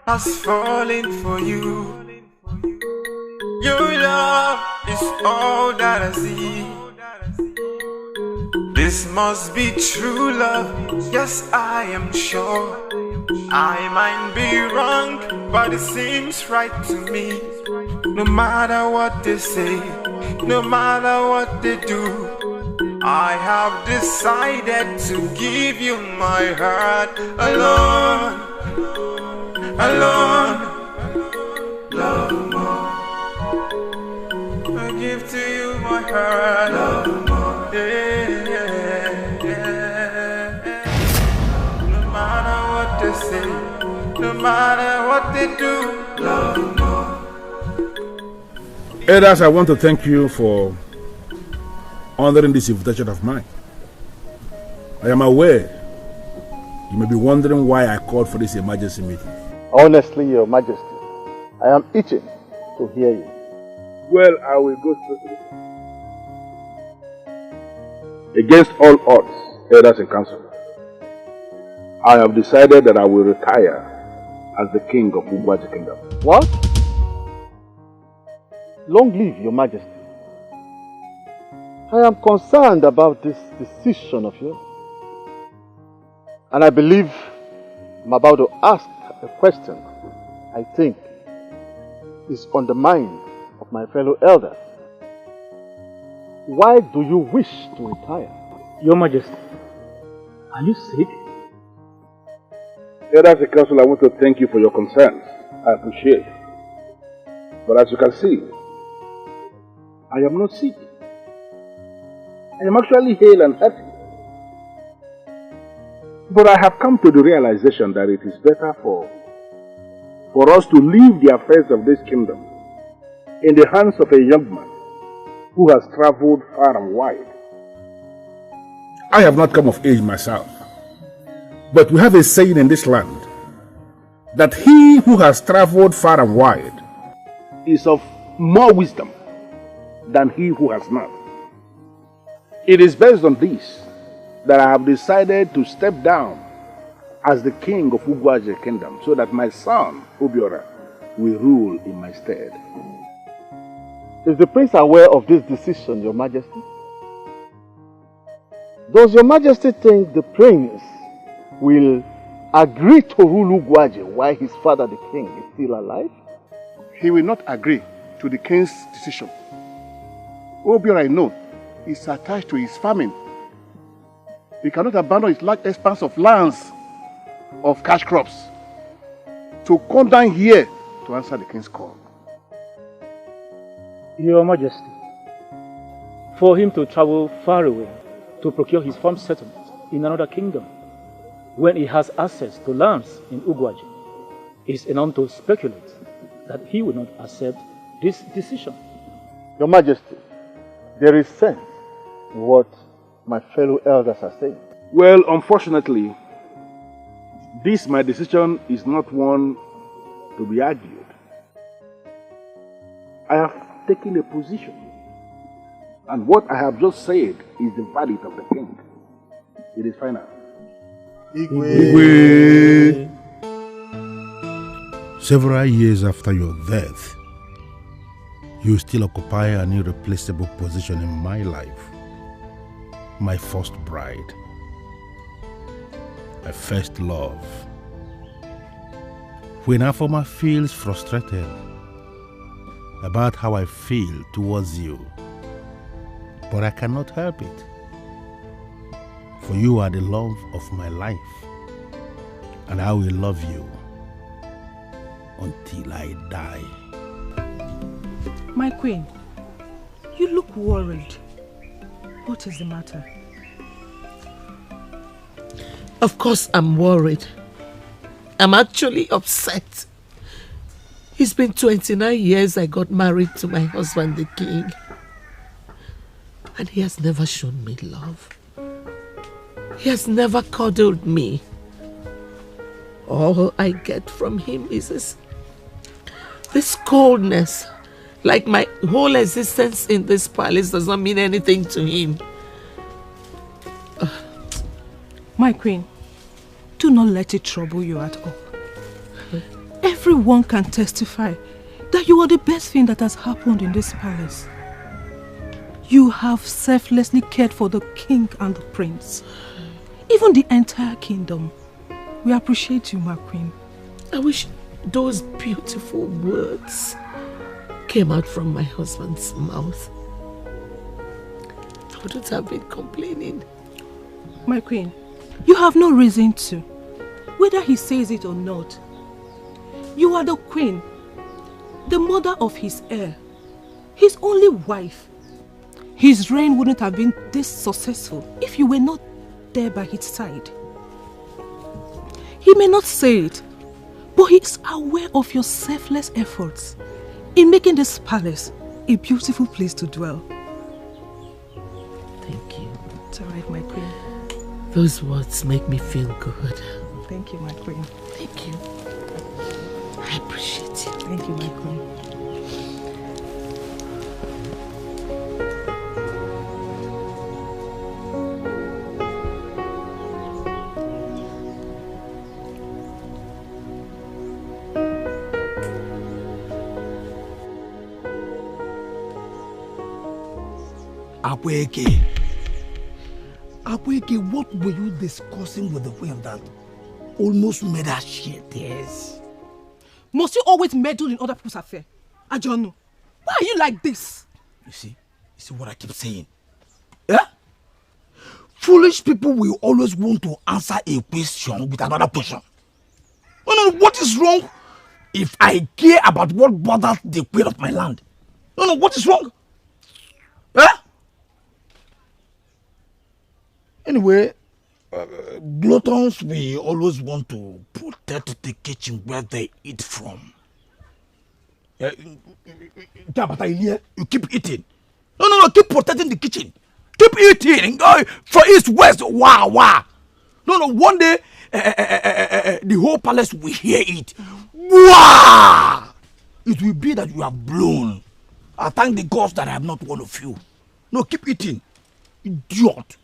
has fallen for you. Your love is all that I see. This must be true love, yes I am sure. I might be wrong, but it seems right to me. No matter what they say, no matter what they do, I have decided to give you my heart alone, alone, love more. I give to you my heart, love more. Yeah, yeah. No matter what they say, no matter what they do, love more. Elders, I want to thank you for honoring this invitation of mine. I am aware you may be wondering why I called for this emergency meeting. Honestly, Your Majesty, I am itching to hear you. Well, I will go straight to it. Against all odds, elders and council, I have decided that I will retire as the king of Ugwaji Kingdom. What? Long live Your Majesty. I am concerned about this decision of yours. And I believe I'm about to ask a question I think is on the mind of my fellow elders. Why do you wish to retire? Your Majesty, are you sick? Elders and council, I want to thank you for your concerns. I appreciate it. But as you can see, I am not sick. I am actually hale and healthy. But I have come to the realization that it is better for us to leave the affairs of this kingdom in the hands of a young man who has traveled far and wide. I have not come of age myself, but we have a saying in this land that he who has traveled far and wide is of more wisdom than he who has not. It is based on this that I have decided to step down as the king of Ugwaji Kingdom so that my son, Obiora, will rule in my stead. Is the prince aware of this decision, Your Majesty? Does Your Majesty think the prince will agree to rule Ugwaji while his father, the king, is still alive? He will not agree to the king's decision. Obiora, I know, is attached to his farming. He cannot abandon his large expanse of lands of cash crops to come down here to answer the king's call. Your Majesty, for him to travel far away to procure his farm settlement in another kingdom when he has access to lands in Ugwaji is enough to speculate that he will not accept this decision. Your Majesty, there is sense in what my fellow elders are saying. Well, unfortunately, this my decision is not one to be argued. I have taken a position, and what I have just said is the verdict of the king. It is final. Igwe. Several years after your death, you still occupy an irreplaceable position in my life. My first bride, my first love. When Afoma feels frustrated about how I feel towards you, but I cannot help it, for you are the love of my life, and I will love you until I die. My queen, you look worried. What is the matter? Of course I'm worried. I'm actually upset. It's been 29 years I got married to my husband, the king. And he has never shown me love. He has never cuddled me. All I get from him is this coldness. Like my whole existence in this palace does not mean anything to him. My queen, do not let it trouble you at all. Everyone can testify that you are the best thing that has happened in this palace. You have selflessly cared for the king and the prince. Even the entire kingdom. We appreciate you, my queen. I wish those beautiful words came out from my husband's mouth. I wouldn't have been complaining. My queen, you have no reason to. Whether he says it or not. You are the queen, the mother of his heir, his only wife. His reign wouldn't have been this successful if you were not there by his side. He may not say it, but he is aware of your selfless efforts in making this palace a beautiful place to dwell. Thank you. It's alright, my queen. Those words make me feel good. Thank you, my queen. Thank you. I appreciate you. Thank you, my queen. Abueke, what were you discussing with the queen that almost made her shed tears? Must you always meddle in other people's affairs? Ajonu, why are you like this? You see what I keep saying? Yeah? Foolish people will always want to answer a question with another question. No, what is wrong if I care about what bothers the queen of my land? No, what is wrong? Yeah? Anyway, gluttons will always want to protect the kitchen where they eat from. You keep eating. No, keep protecting the kitchen. Keep eating. For east, west, wah. No, one day, the whole palace will hear it. Wah! It will be that you have blown. I thank the gods that I am not one of you. No, keep eating. Idiot.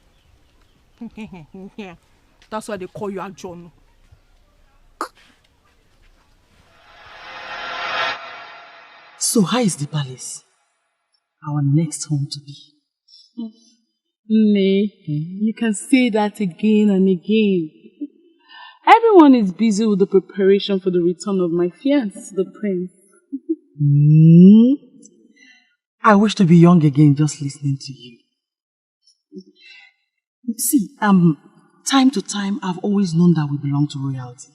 That's why they call you Ajonu. So how is the palace? Our next home to be. Nay, you can say that again and again. Everyone is busy with the preparation for the return of my fiancé, the prince. I wish to be young again just listening to you. See, time to time, I've always known that we belong to royalty.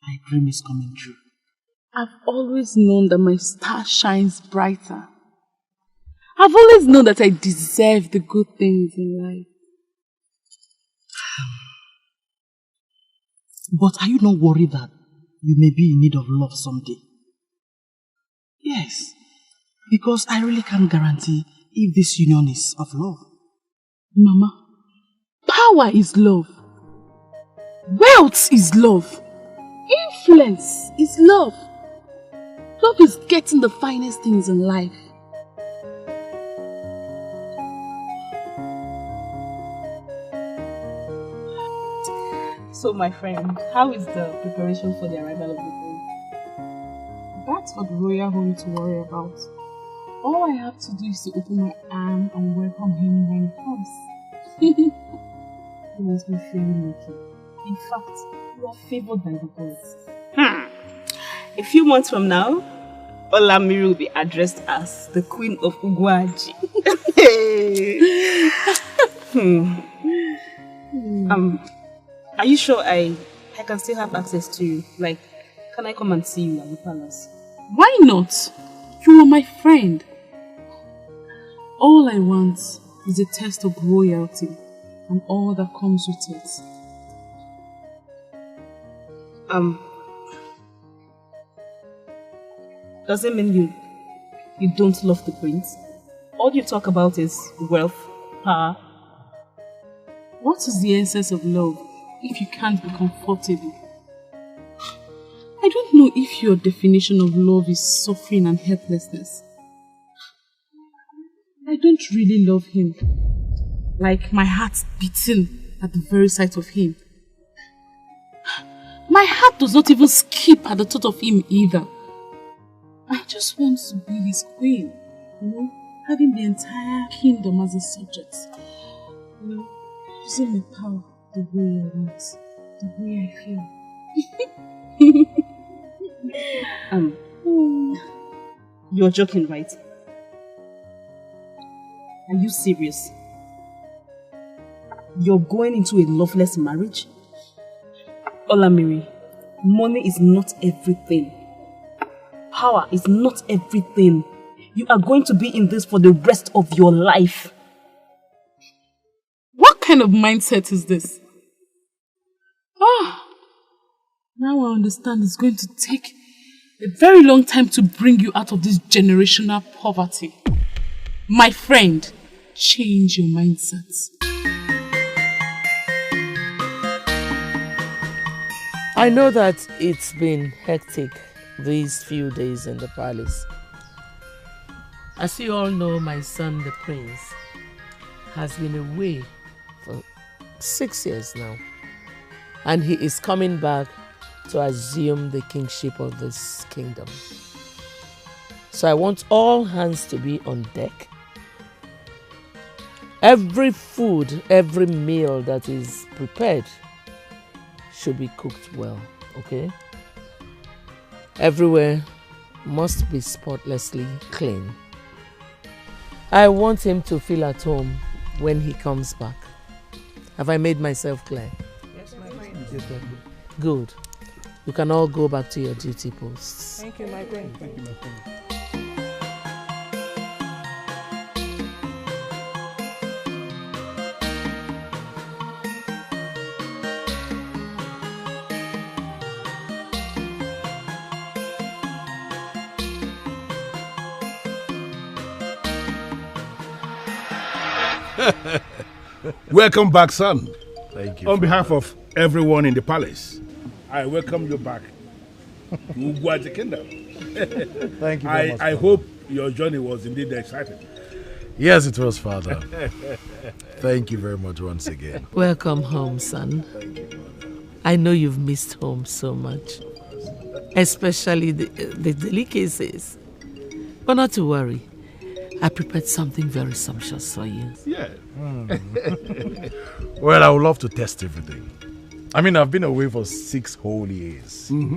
My dream is coming true. I've always known that my star shines brighter. I've always known that I deserve the good things in life. But are you not worried that you may be in need of love someday? Yes, because I really can't guarantee if this union is of love. Mama, power is love. Wealth is love. Influence is love. Love is getting the finest things in life. So, my friend, how is the preparation for the arrival of the prince? That's what the royal home to worry about. All I have to do is to open my arm and welcome him when he comes. He must be very lucky. In fact, you are favored by the gods. A few months from now, Olamiri will be addressed as the Queen of Ugwaji. Are you sure I can still have access to you? Like, can I come and see you at the palace? Why not? You are my friend. All I want is a test of royalty and all that comes with it. Does it mean you don't love the prince? All you talk about is wealth, power. What is the essence of love if you can't be comfortable? I don't know if your definition of love is suffering and helplessness. I don't really love him. Like my heart's beating at the very sight of him. My heart does not even skip at the thought of him either. I just want to be his queen, having the entire kingdom as a subject. Using my power the way I want, the way I feel. You're joking, right? Are you serious? You're going into a loveless marriage? Olamiri, money is not everything. Power is not everything. You are going to be in this for the rest of your life. What kind of mindset is this? Now I understand it's going to take a very long time to bring you out of this generational poverty. My friend, change your mindset. I know that it's been hectic these few days in the palace. As you all know, my son, the prince, has been away for 6 years now. And he is coming back to assume the kingship of this kingdom. So I want all hands to be on deck. Every food, every meal that is prepared should be cooked well, okay? Everywhere must be spotlessly clean. I want him to feel at home when he comes back. Have I made myself clear? Yes, my queen. Good. You can all go back to your duty posts. Thank you, my queen. Thank you, my queen. Welcome back, son. Thank you. On behalf of everyone in the palace, I welcome you back to Ugwaji Kingdom. Thank you very much. I hope your journey was indeed exciting. Yes, it was, Father. Thank you very much once again. Welcome home, son. Thank you, Mother. I know you've missed home so much, especially the delicacies. But not to worry. I prepared something very sumptuous for you. Yeah. Well, I would love to test everything. I mean, I've been away for 6 whole years. My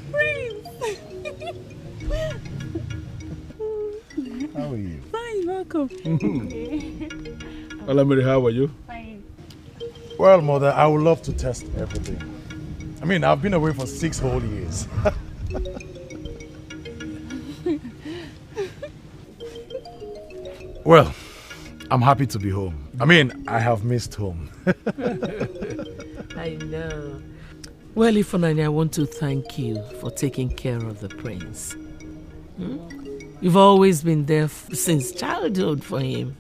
prince! How are you? Fine, welcome. Olamiri, how are you? Fine. Well, Mother, I would love to test everything. I mean, I've been away for 6 whole years. Well, I'm happy to be home. I mean, I have missed home. I know. Well, Ifunanya, I want to thank you for taking care of the prince. You've always been there since childhood for him.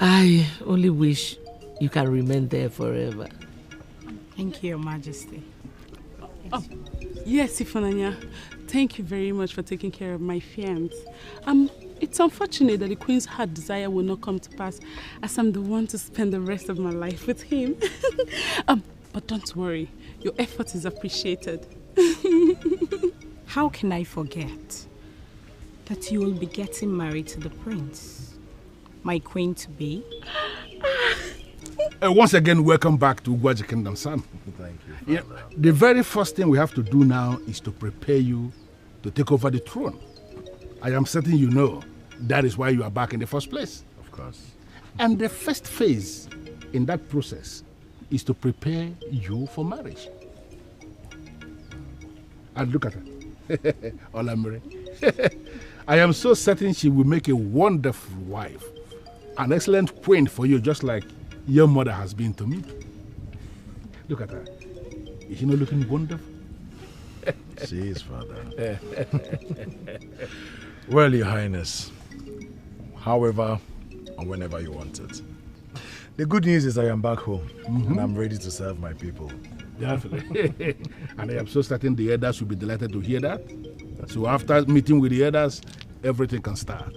I only wish you can remain there forever. Thank you, Your Majesty. Oh, yes, Ifunanya. Thank you very much for taking care of my fiancé. It's unfortunate that the Queen's heart desire will not come to pass, as I'm the one to spend the rest of my life with him. But don't worry, your effort is appreciated. How can I forget that you will be getting married to the prince, my queen to be? Once again, welcome back to Ugwaji Kingdom, son. Thank you. Yeah, the very first thing we have to do now is to prepare you to take over the throne. I am certain you know that is why you are back in the first place. Of course. And the first phase in that process is to prepare you for marriage. And look at her. Olamiri. I am so certain she will make a wonderful wife. An excellent queen for you, just like your mother has been to me. Look at her. Is she not looking wonderful? She is, Father. Well, Your Highness, however and whenever you want it. The good news is I am back home and I'm ready to serve my people. Definitely. And I am so certain the elders will be delighted to hear that. So after meeting with the elders, everything can start.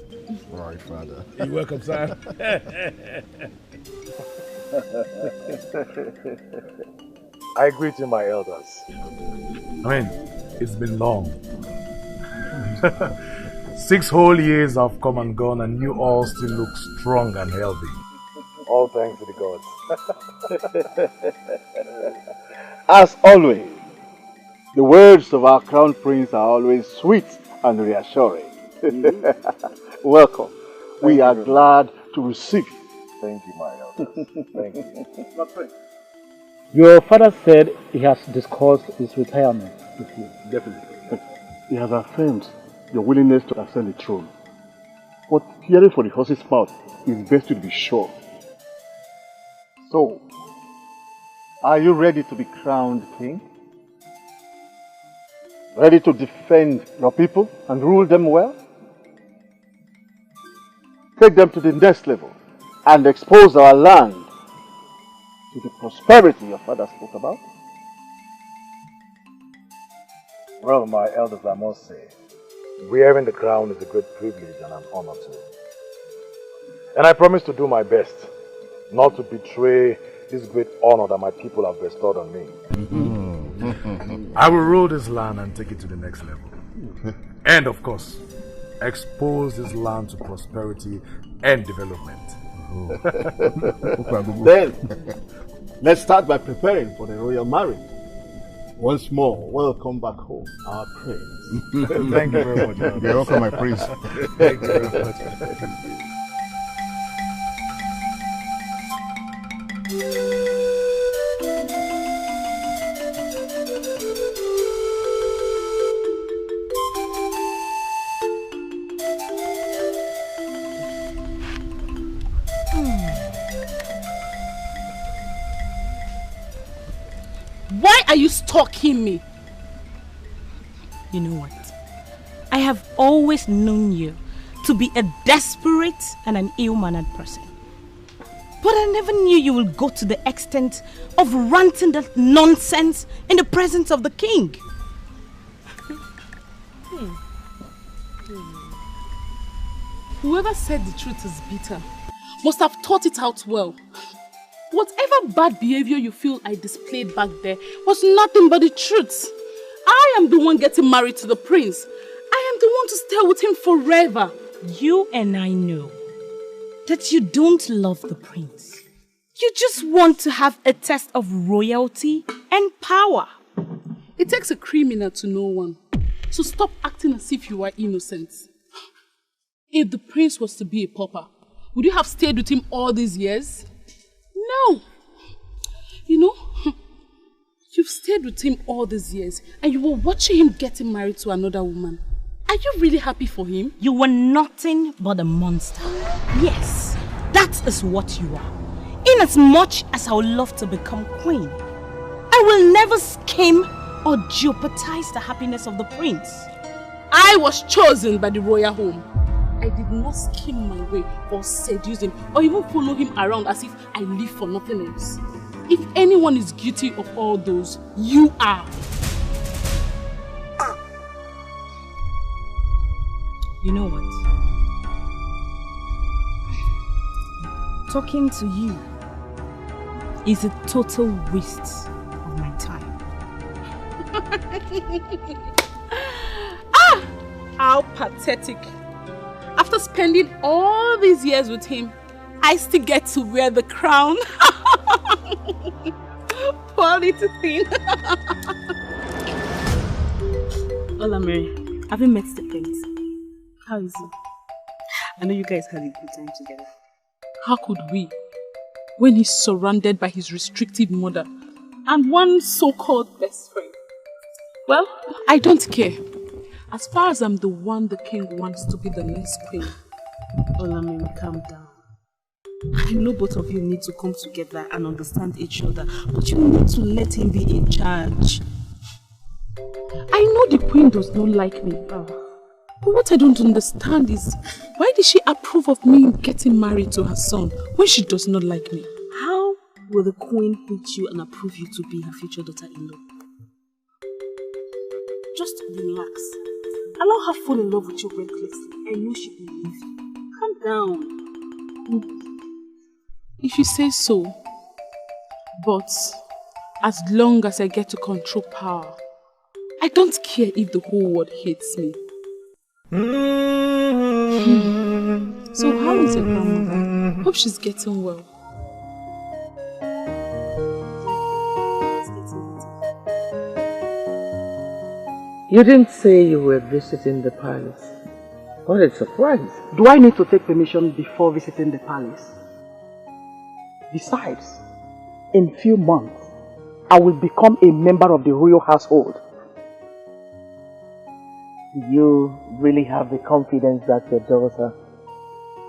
Right, Father. You're welcome, sir. I greet you, my elders. I mean, it's been long. 6 whole years have come and gone, and you all still look strong and healthy. All thanks to the gods. As always, the words of our crown prince are always sweet and reassuring. Welcome. We are glad to receive you. Thank you, my elders. Thank you. Your father said he has discussed his retirement with you. Definitely. He has affirmed your willingness to ascend the throne. But hearing from the horse's mouth is best to be sure. So, are you ready to be crowned king? Ready to defend your people and rule them well? Take them to the next level and expose our land to the prosperity your father spoke about? Well, my elders, I must say, wearing the crown is a great privilege and an honor too. And I promise to do my best not to betray this great honor that my people have bestowed on me. I will rule this land and take it to the next level. And of course, expose this land to prosperity and development. Then, let's start by preparing for the royal marriage. Once more, welcome back home, our prince. Thank you very much. You're welcome, my prince. Thank you very much. Why are you stalking me? You know what? I have always known you to be a desperate and an ill-mannered person. But I never knew you would go to the extent of ranting that nonsense in the presence of the king. Whoever said the truth is bitter must have thought it out well. Whatever bad behavior you feel I displayed back there was nothing but the truth. I am the one getting married to the prince. I am the one to stay with him forever. You and I know that you don't love the prince. You just want to have a test of royalty and power. It takes a criminal to know one. So stop acting as if you are innocent. If the prince was to be a pauper, would you have stayed with him all these years? No. You know, you've stayed with him all these years and you were watching him getting married to another woman. Are you really happy for him? You were nothing but a monster. Yes, that is what you are. Inasmuch as I would love to become queen, I will never scheme or jeopardize the happiness of the prince. I was chosen by the royal home. I did not scheme my way or seduce him or even follow him around as if I live for nothing else. If anyone is guilty of all those, you are. You know what? Talking to you is a total waste of my time. How pathetic. After spending all these years with him, I still get to wear the crown. Poor little thing. Hola, Mary. Have you met the prince? How is he? I know you guys had a good time together. How could we? When he's surrounded by his restrictive mother and one so-called best friend. Well, I don't care. As far as I'm the one the king wants to be the next queen. Hola, Mary, calm down. I know both of you need to come together and understand each other, but you need to let him be in charge. I know the queen does not like me. But what I don't understand is, why did she approve of me getting married to her son when she does not like me? How will the queen hate you and approve you to be her future daughter-in-law? Just relax. Allow her fall in love with you recklessly. I know she will leave you. Calm down. If you say so, But as long as I get to control power, I don't care if the whole world hates me. So how is your grandmother? Hope she's getting well. You didn't say you were visiting the palace. What a surprise. Do I need to take permission before visiting the palace? Besides, in few months, I will become a member of the royal household. Do you really have the confidence that your daughter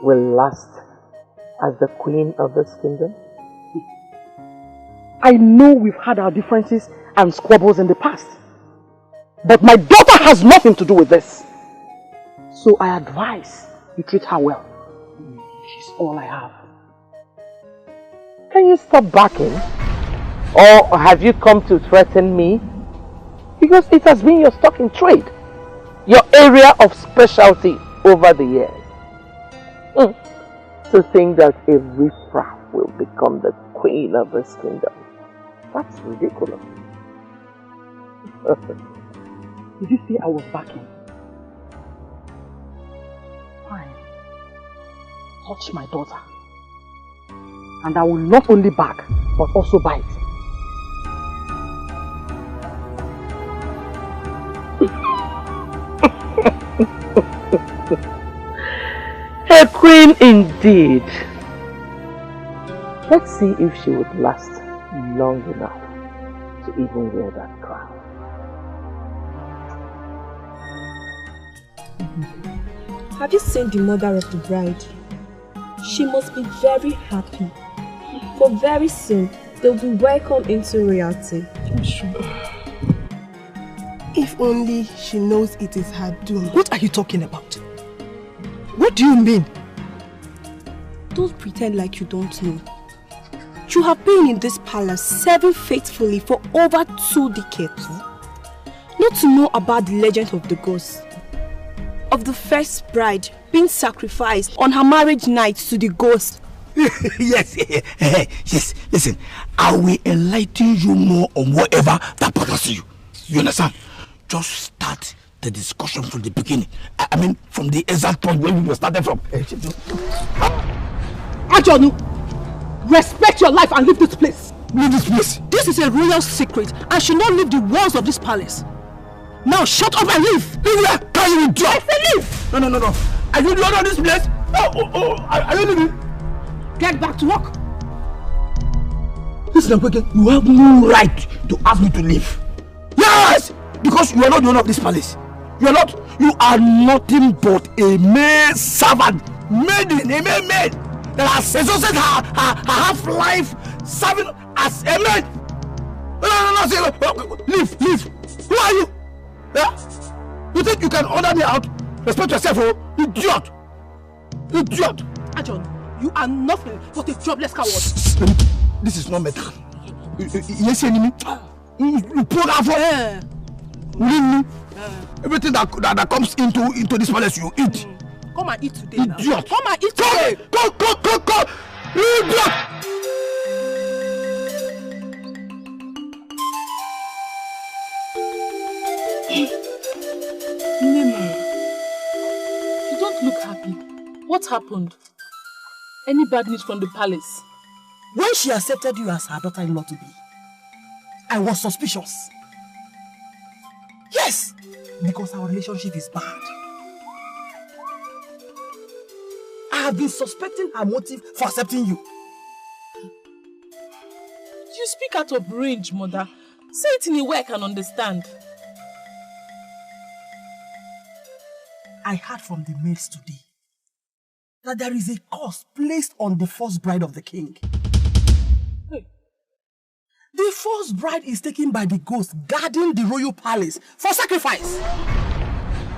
will last as the queen of this kingdom? I know we've had our differences and squabbles in the past. But my daughter has nothing to do with this. So I advise you treat her well. She's all I have. Can you stop backing? Or have you come to threaten me? Because it has been your stock in trade. Your area of specialty over the years. To think that a riffraff will become the queen of this kingdom. That's ridiculous. Did you see I was backing? Fine. Touch my daughter. And I will not only back, but also bite. A queen indeed. Let's see if she would last long enough to even wear that crown. Have you seen the mother of the bride? She must be very happy. For very soon, they'll be welcomed into royalty. I'm sure. If only she knows it is her doom. What are you talking about? What do you mean? Don't pretend like you don't know. You have been in this palace serving faithfully for over 2 decades. Not to know about the legend of the ghost. Of the first bride being sacrificed on her marriage night to the ghost. Yes. Listen, I will enlighten you more on whatever that bothers you. You understand? Just start the discussion from the beginning. I mean, from the exact point where we were started from. Ajonu, respect your life and leave this place. Leave this place? This is a royal secret and should not leave the walls of this palace. Now shut up and leave! Leave where? Can you do? I say leave! No. Are you the owner of this place? Are you leaving? Get back to work. Listen, Akweke, you have no right to ask me to leave. Yes! Because you are not the owner of this palace. You are not. You are nothing but a mere servant. Maiden, a mere maid that has exhausted her half-life serving as a maid. No. Leave. Who are you? Yeah? You think you can order me out? Respect yourself, oh, idiot! Ajon, you are nothing but a jobless coward. This is not metal. Yes, enemy. You pull out for leave me. Everything that comes into this palace, you eat. Come and eat today. Idiot! Now. Come and eat today. Go! Idiot! Nema, you don't look happy. What happened? Any bad news from the palace? When she accepted you as her daughter-in-law to be, I was suspicious. Yes, because our relationship is bad. I have been suspecting her motive for accepting you. You speak out of range, mother. Say it in a way I can understand. I heard from the maids today that there is a curse placed on the first bride of the king. Hey. The first bride is taken by the ghost guarding the royal palace for sacrifice.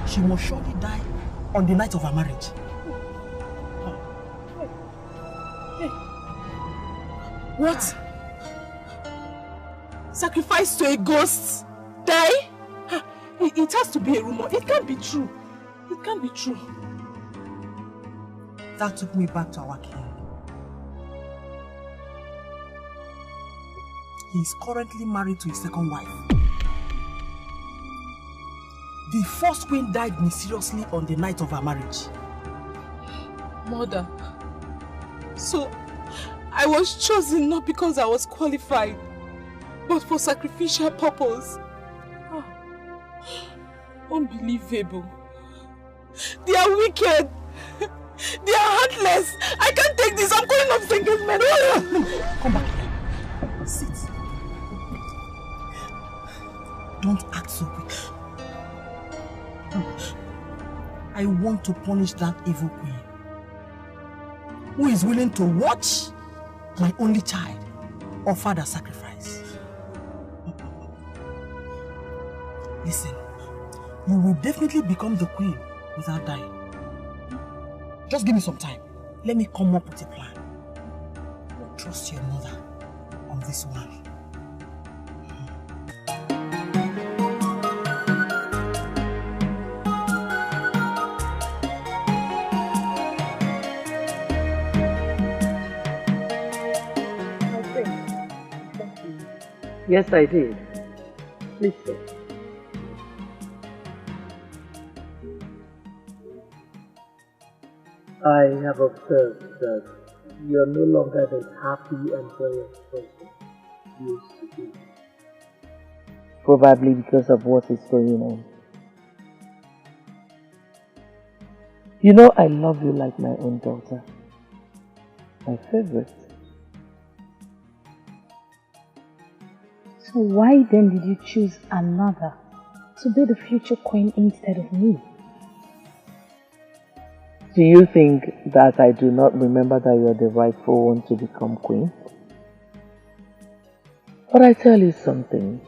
She must surely die on the night of her marriage. What? Sacrifice to a ghost? Die? It has to be a rumor. It can't be true. It can't be true. That took me back to our king. He is currently married to his second wife. The first queen died mysteriously on the night of her marriage. Mother, so I was chosen not because I was qualified, but for sacrificial purpose. Unbelievable. They are wicked. They are heartless. I can't take this. I'm calling off the engagement. Come back here. Sit. Don't act so weak. I want to punish that evil queen who is willing to watch my only child offer the sacrifice. Listen, you will definitely become the queen without dying. Just give me some time. Let me come up with a plan. Trust your mother on this one. Yes, I did. Please stay. I have observed that you are no longer the happy and joyous person you used to be. Probably because of what is going on. You know I love you like my own daughter. My favorite. So why then did you choose another to be the future queen instead of me? Do you think that I do not remember that you are the rightful one to become queen? But I tell you something.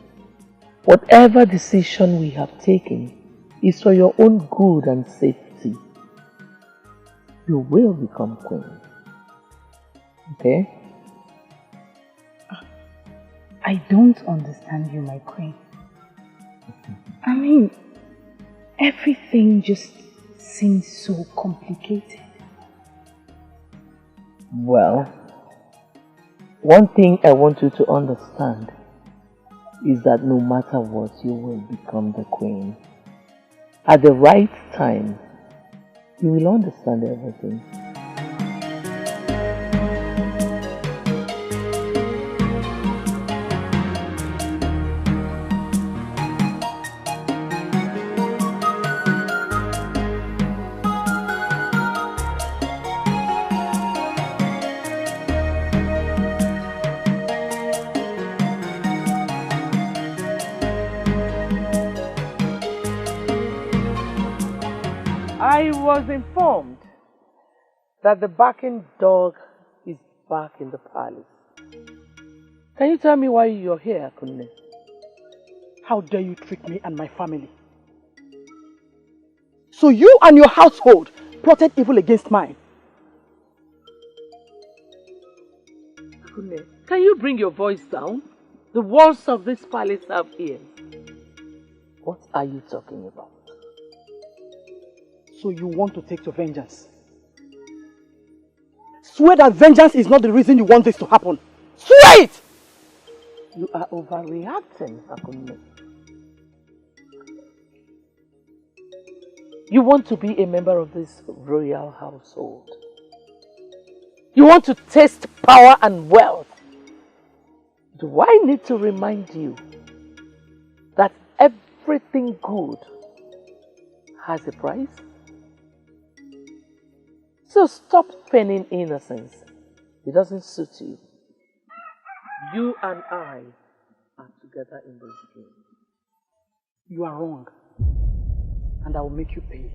Whatever decision we have taken is for your own good and safety. You will become queen. Okay? I don't understand you, my queen. I mean, everything just seems so complicated. Well, one thing I want you to understand is that no matter what, you will become the queen. At the right time, you will understand everything. I was informed that the barking dog is back in the palace. Can you tell me why you're here, Akunne? How dare you trick me and my family? So you and your household plotted evil against mine. Akunne, can you bring your voice down? The walls of this palace have ears. What are you talking about? So you want to take your vengeance? Swear that vengeance is not the reason you want this to happen. Swear it! You are overreacting, Akunne. You want to be a member of this royal household. You want to taste power and wealth. Do I need to remind you that everything good has a price? So stop feigning innocence. It doesn't suit you. You and I are together in this game. You are wrong. And I will make you pay.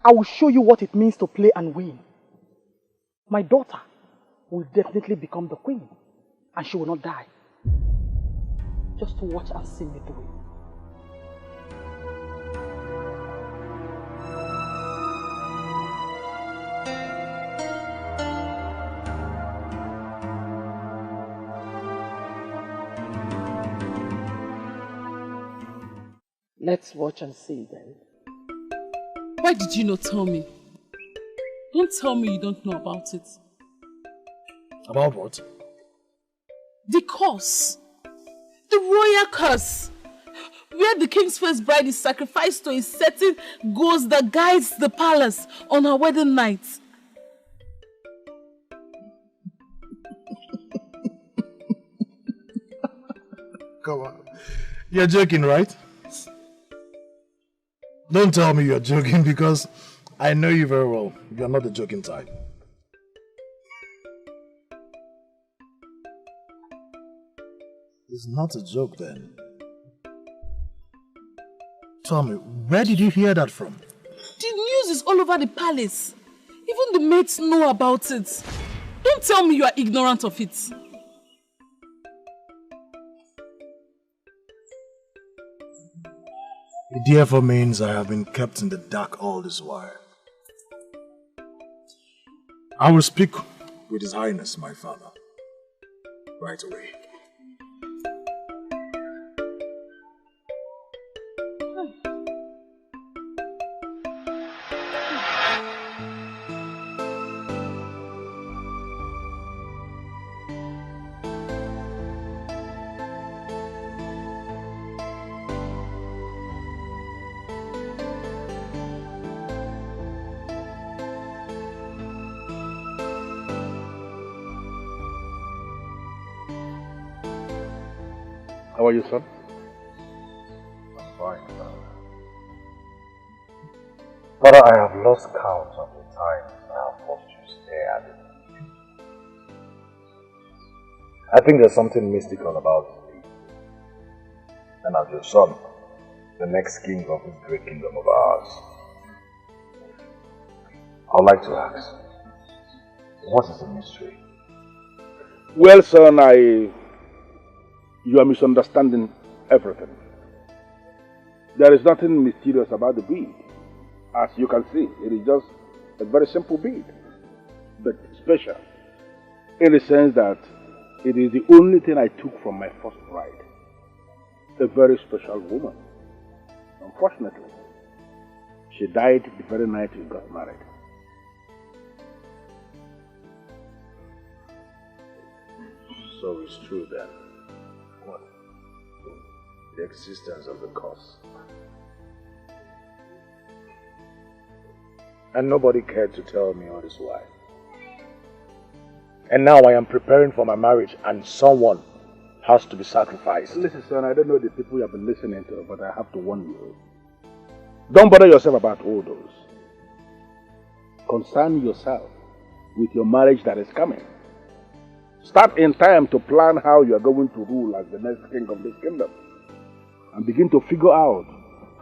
I will show you what it means to play and win. My daughter will definitely become the queen. And she will not die. Just to watch and see me do it. Let's watch and see then. Why did you not tell me? Don't tell me you don't know about it. About what? The curse. The royal curse. Where the king's first bride is sacrificed to a certain ghost that guides the palace on her wedding night. Come on. You're joking, right? Don't tell me you're joking because I know you very well. You're not the joking type. It's not a joke then. Tell me, where did you hear that from? The news is all over the palace. Even the maids know about it. Don't tell me you are ignorant of it. It therefore means I have been kept in the dark all this while. I will speak with His Highness, my father, right away. How are you, son? I'm fine, Father. Father, I have lost count of the times I have watched you stare at it. I think there's something mystical about me. And as your son, the next king of this great kingdom of ours, I would like to ask, what is the mystery? Well, son, you are misunderstanding everything. There is nothing mysterious about the bead. As you can see, it is just a very simple bead, but special in the sense that it is the only thing I took from my first bride, a very special woman. Unfortunately, she died the very night we got married. So it's true then. What? The existence of the curse. And nobody cared to tell me all this why. And now I am preparing for my marriage and someone has to be sacrificed. Listen, son, I don't know the people you have been listening to, but I have to warn you. Don't bother yourself about all those. Concern yourself with your marriage that is coming. Start in time to plan how you are going to rule as the next king of this kingdom. And begin to figure out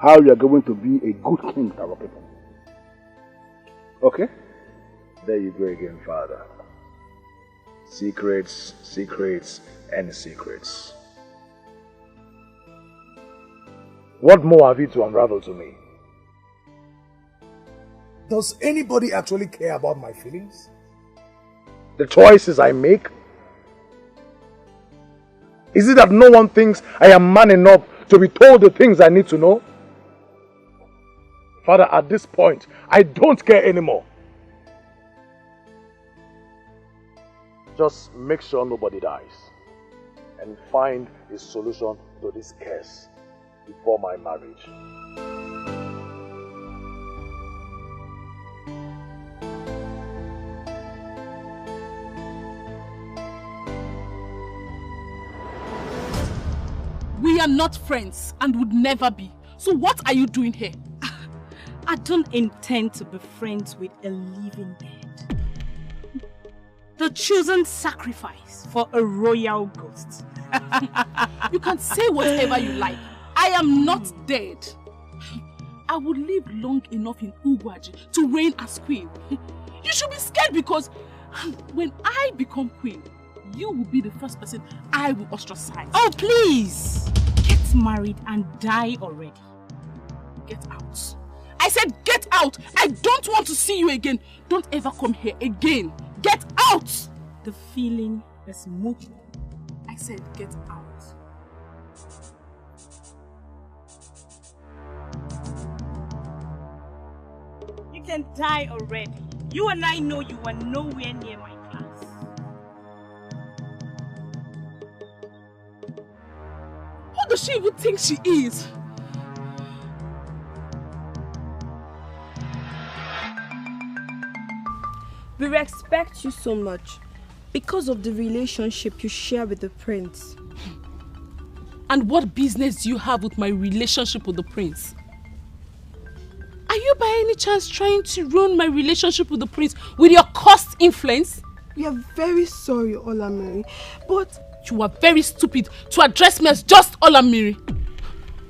how you are going to be a good king to our people. Okay? There you go again, Father. Secrets, secrets, and secrets. What more have you to unravel to me? Does anybody actually care about my feelings? The choices I make? Is it that no one thinks I am man enough to be told the things I need to know? Father, at this point, I don't care anymore. Just make sure nobody dies and find a solution to this curse before my marriage. We are not friends and would never be. So what are you doing here? I don't intend to be friends with a living dead. The chosen sacrifice for a royal ghost. You can say whatever you like. I am not dead. I would live long enough in Ugwaji to reign as queen. You should be scared because when I become queen, you will be the first person I will ostracize. Oh, please! Get married and die already. Get out. I said get out! I don't want to see you again. Don't ever come here again. Get out! The feeling is mutual. I said get out. You can die already. You and I know you were nowhere near my class. she even think she is? We respect you so much because of the relationship you share with the prince. And what business do you have with my relationship with the prince? Are you by any chance trying to ruin my relationship with the prince with your cursed influence? We are very sorry, Olamiri, but... You are very stupid to address me as just Olamiri.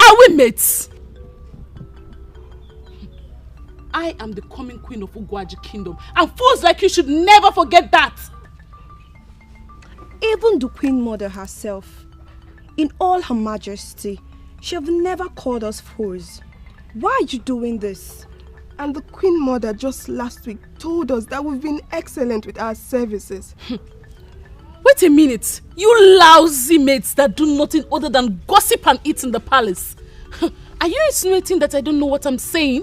Are we mates? I am the coming queen of Ugwaji Kingdom, and fools like you should never forget that. Even the Queen Mother herself, in all her majesty, she have never called us fools. Why are you doing this? And the Queen Mother just last week told us that we've been excellent with our services. Wait a minute, you lousy mates that do nothing other than gossip and eat in the palace. Are you insinuating that I don't know what I'm saying?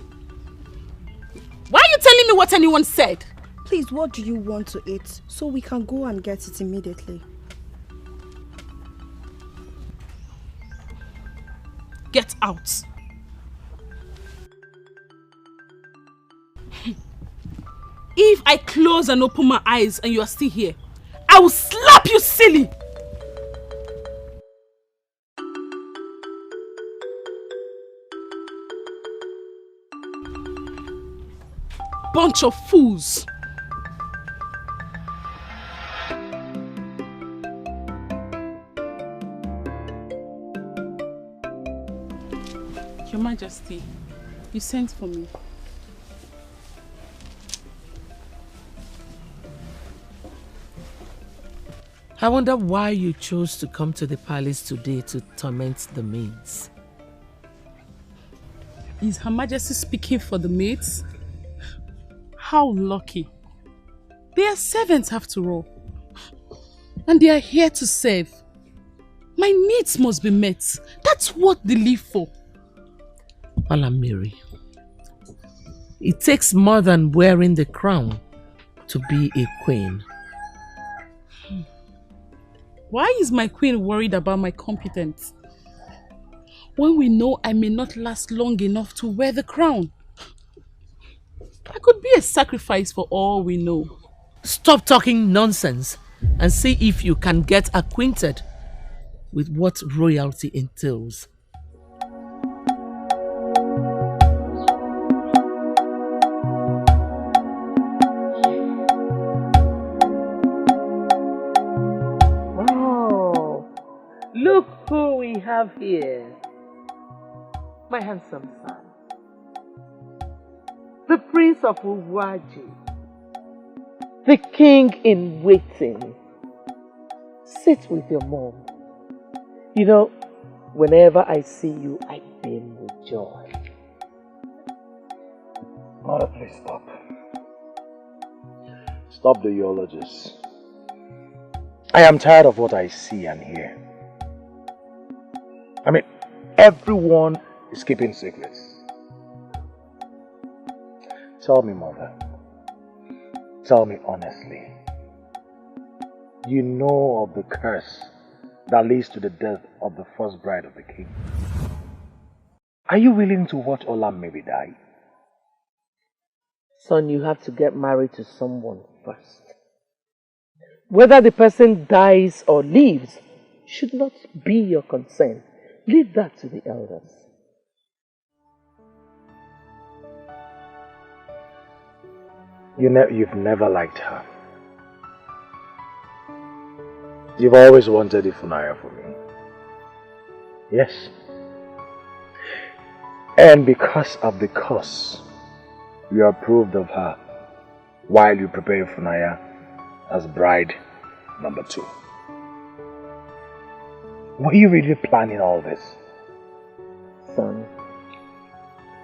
Why are you telling me what anyone said? Please, what do you want to eat so we can go and get it immediately? Get out. If I close and open my eyes and you are still here, I will slap you silly! Bunch of fools! Your Majesty, you sent for me. I wonder why you chose to come to the palace today to torment the maids. Is Her Majesty speaking for the maids? How lucky. They are servants after all. And they are here to serve. My needs must be met. That's what they live for. Olamiri, it takes more than wearing the crown to be a queen. Why is my queen worried about my competence? When we know I may not last long enough to wear the crown. I could be a sacrifice for all we know. Stop talking nonsense and see if you can get acquainted with what royalty entails. Look who we have here. My handsome son. The Prince of Ugwaji. The King in waiting. Sit with your mom. You know, whenever I see you, I beam with joy. Mother, please stop. Stop the eulogies. I am tired of what I see and hear. I mean, everyone is keeping secrets. Tell me, Mother. Tell me honestly. You know of the curse that leads to the death of the first bride of the king. Are you willing to watch Olamiri die? Son, you have to get married to someone first. Whether the person dies or lives should not be your concern. Leave that to the elders. You've never liked her. You've always wanted Ifunanya for me. Yes. And because of the curse, you approved of her while you prepare Ifunanya as bride number 2. Were you really planning all this? Son,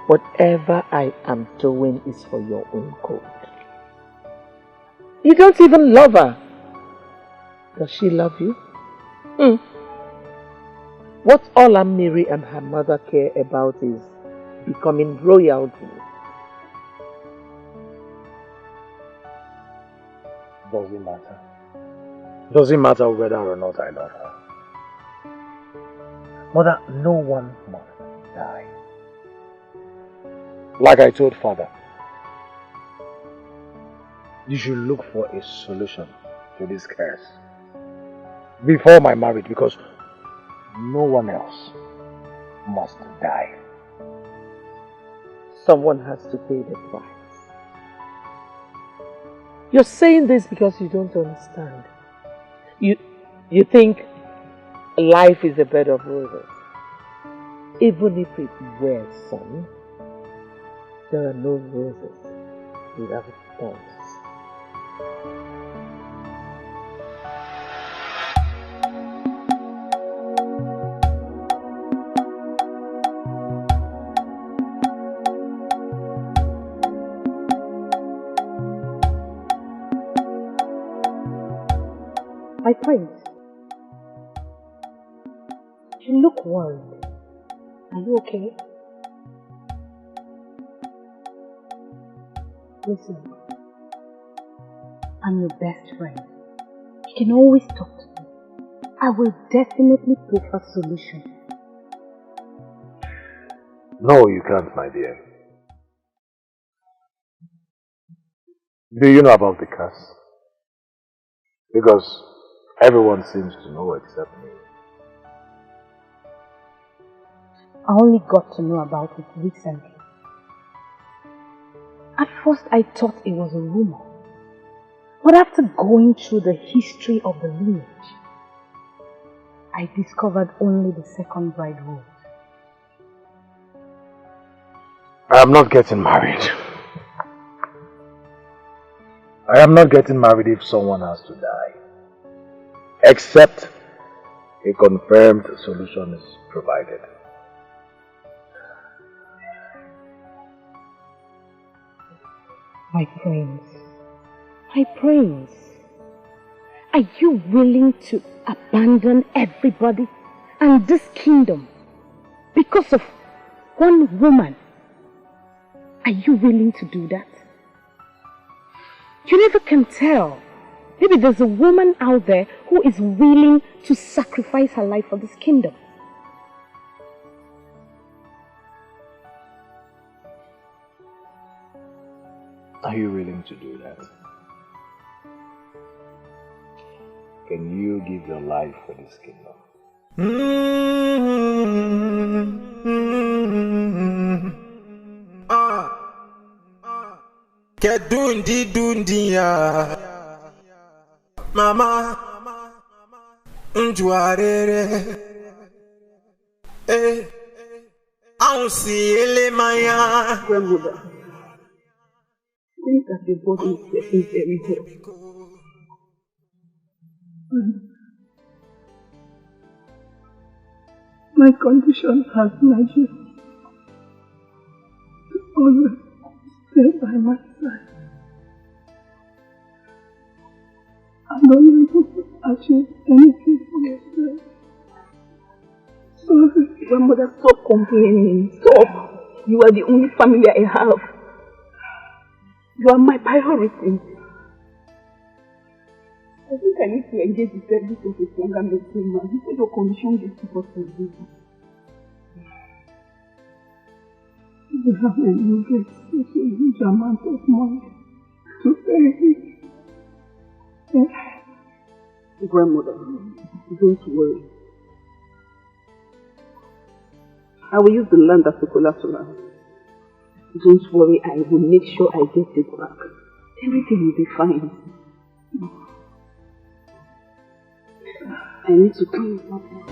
whatever I am doing is for your own good. You don't even love her. Does she love you? What Olamiri and her mother care about is becoming royalty. Doesn't matter. Doesn't matter whether or not I love her. Mother, no one must die. Like I told Father, you should look for a solution to this curse before my marriage, because no one else must die. Someone has to pay the price. You're saying this because you don't understand. You think life is a bed of roses. Even if it were, son, there are no roses without thorns. My friends, you look worried. Are you okay? Listen, I'm your best friend. You can always talk to me. I will definitely prefer solution. No, you can't, my dear. Do you know about the curse? Because everyone seems to know except me. I only got to know about it recently. At first I thought it was a rumor. But after going through the history of the lineage, I discovered only the second bride rule. I'm not getting married. I am not getting married if someone has to die. Except a confirmed solution is provided. My prince, are you willing to abandon everybody and this kingdom because of one woman? Are you willing to do that? You never can tell. Maybe there's a woman out there who is willing to sacrifice her life for this kingdom. Are you willing to do that? Can you give your life for this kingdom? Get dundi ya mama njuarere ausi ele maya. Grandmother, things that the body is getting very hot. My condition has made you to always stay by my side. I'm not able to achieve anything for yourself. Sorry. Grandmother, stop complaining. Stop. You are the only family I have. You are my priority. I think I need to engage the service of a stronger medicine man because your condition gets people to do. You have a huge amount of money to pay. Grandmother, don't worry. I will use the land as a collateral. Don't worry, I will make sure I get it back. Everything will be fine. I need to clean up now.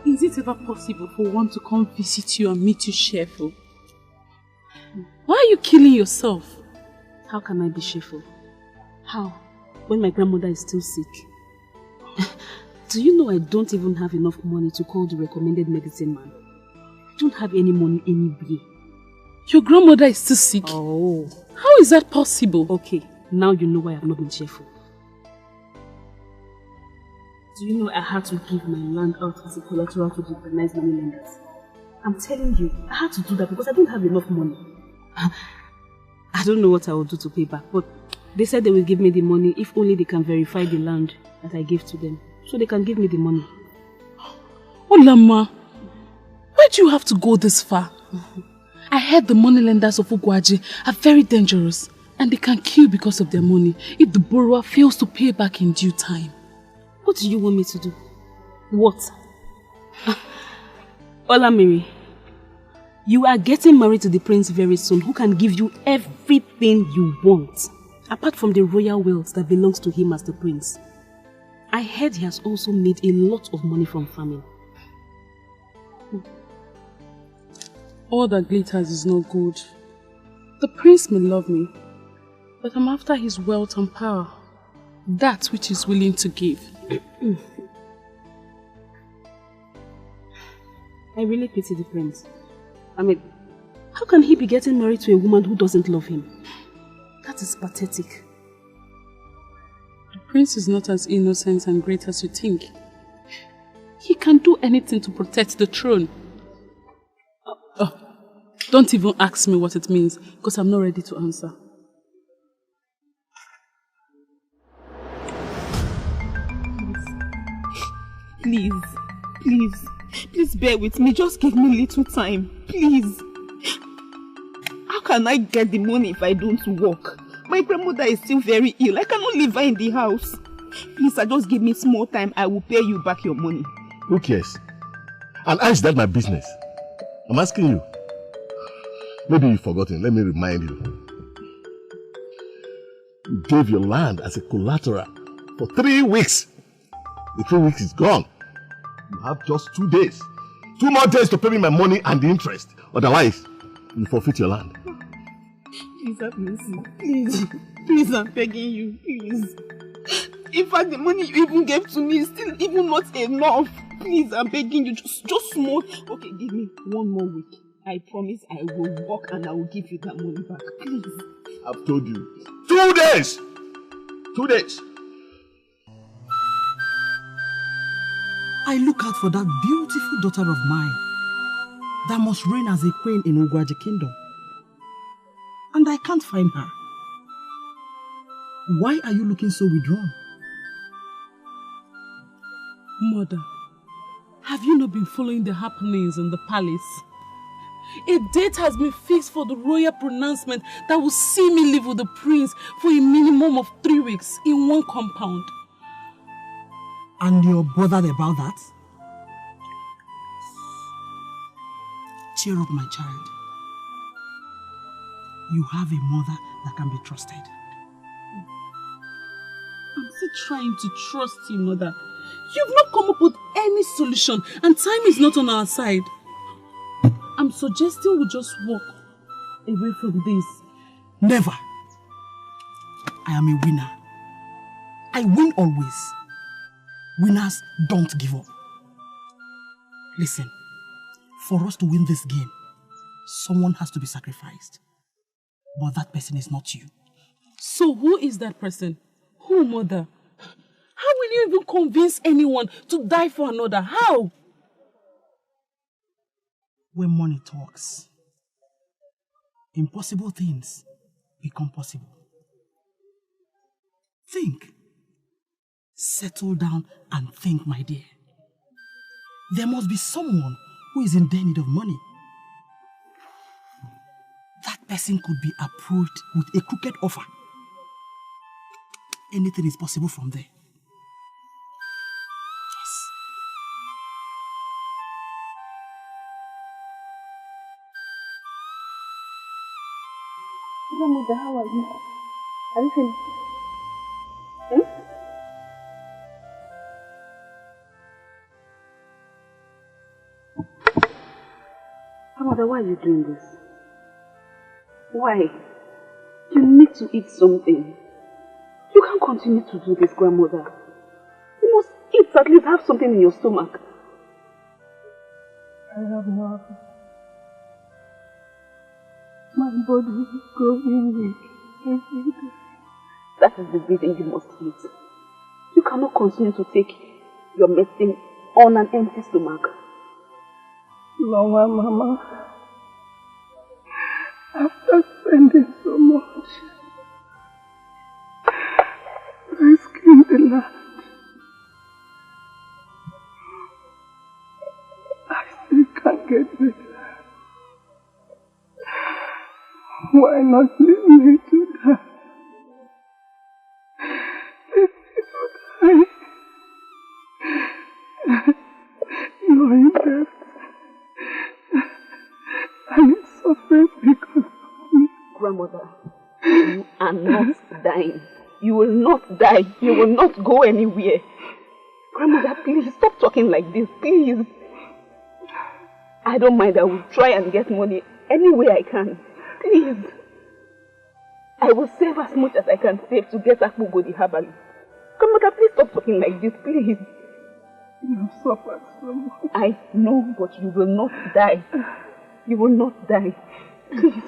Is it ever possible for one to come visit you and meet you cheerful? Why are you killing yourself? How can I be cheerful? How? When my grandmother is still sick? Do you know I don't even have enough money to call the recommended medicine man? I don't have any money anywhere. Your grandmother is still sick? Oh. How is that possible? Okay, Now you know why I've not been cheerful. Do you know I had to give my land out as a collateral to recognize money lenders? I'm telling you, I had to do that because I don't have enough money. I don't know what I will do to pay back, but they said they will give me the money if only they can verify the land that I gave to them. So they can give me the money. Olama, why do you have to go this far? I heard the moneylenders of Ugwaji are very dangerous and they can kill because of their money if the borrower fails to pay back in due time. What do you want me to do? What? Olamiri, you are getting married to the prince very soon who can give you everything you want, apart from the royal wealth that belongs to him as the prince. I heard he has also made a lot of money from farming. All that glitters is not good. The prince may love me, but I'm after his wealth and power. That which he's willing to give. I really pity the prince. I mean, how can he be getting married to a woman who doesn't love him? That is pathetic. The prince is not as innocent and great as you think. He can do anything to protect the throne. Don't even ask me what it means, because I'm not ready to answer. Please bear with me. Just give me a little time. Please. How can I get the money if I don't work? My grandmother is still very ill. I cannot leave her in the house. Please, just give me small time. I will pay you back your money. Who cares? And how is that my business? I'm asking you. Maybe you've forgotten. Let me remind you. You gave your land as a collateral for 3 weeks. The 3 weeks is gone. You have just 2 days. 2 more days to pay me my money and the interest. Otherwise, you forfeit your land. Please have mercy. Please, I'm begging you. Please. In fact, the money you even gave to me is still even not enough. Please, I'm begging you. Just small. Okay, give me 1 more week. I promise I will work and I will give you that money back. Please. I've told you. 2 days! 2 days. I look out for that beautiful daughter of mine that must reign as a queen in Ugwaji Kingdom. And I can't find her. Why are you looking so withdrawn? Mother, have you not been following the happenings in the palace? A date has been fixed for the royal pronouncement that will see me live with the prince for a minimum of 3 weeks in one compound. And you're bothered about that? Cheer up, my child. You have a mother that can be trusted. I'm still trying to trust you, Mother. You've not come up with any solution and time is not on our side. I'm suggesting we just walk away from this. Never. I am a winner. I win always. Winners don't give up. Listen, for us to win this game, someone has to be sacrificed. But that person is not you. So who is that person? Who, Mother? How will you even convince anyone to die for another? How? When money talks, impossible things become possible. Think. Settle down and think, my dear. There must be someone who is in need of money. That person could be approached with a crooked offer. Anything is possible from there. Grandmother, how are you? Are you feeling? Grandmother, why are you doing this? Why? You need to eat something. You can't continue to do this, Grandmother. You must eat, at least have something in your stomach. I have no appetite. My body is growing weak every day. That is the reason you must eat. You cannot continue to take your medicine on an empty stomach. Longer, Mama. After spending so much, risking the land, I still can't get better. Why not leave me to die? Leave me to die. You're in debt. And it's suffering because of me. Grandmother, you are not dying. You will not die. You will not go anywhere. Grandmother, please stop talking like this, please. I don't mind. I will try and get money any way I can. Please. I will save as much as I can save to get Akpugo the herbalist. Grandmother, please stop talking like this, please. You have suffered so much. I know, but you will not die. You will not die. Please.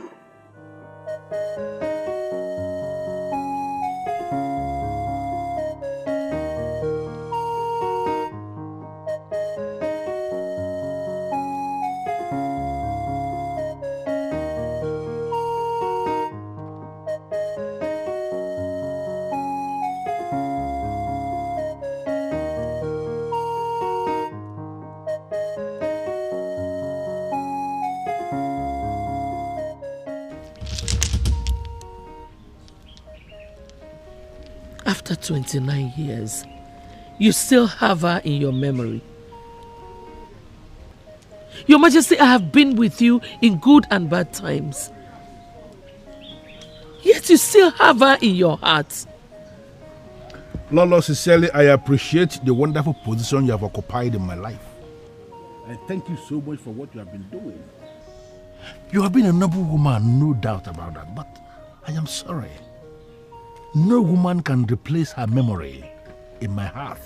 After 29 years, you still have her in your memory. Your Majesty, I have been with you in good and bad times. Yet you still have her in your heart. Lolo, sincerely, I appreciate the wonderful position you have occupied in my life. I thank you so much for what you have been doing. You have been a noble woman, no doubt about that, but I am sorry. No woman can replace her memory in my heart.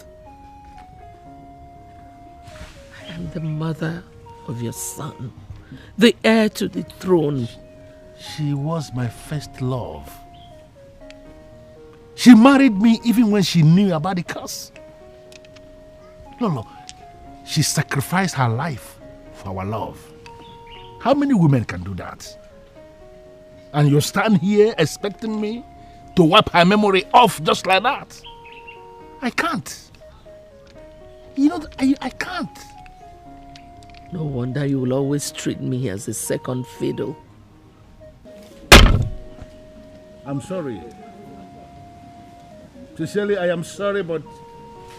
I am the mother of your son, the heir to the throne. She was my first love. She married me even when she knew about the curse. Lolo, she sacrificed her life for our love. How many women can do that? And you stand here expecting me to wipe her memory off just like that? I can't. You know, I can't. No wonder you will always treat me as a second fiddle. I'm sorry. Sincerely, I am sorry, but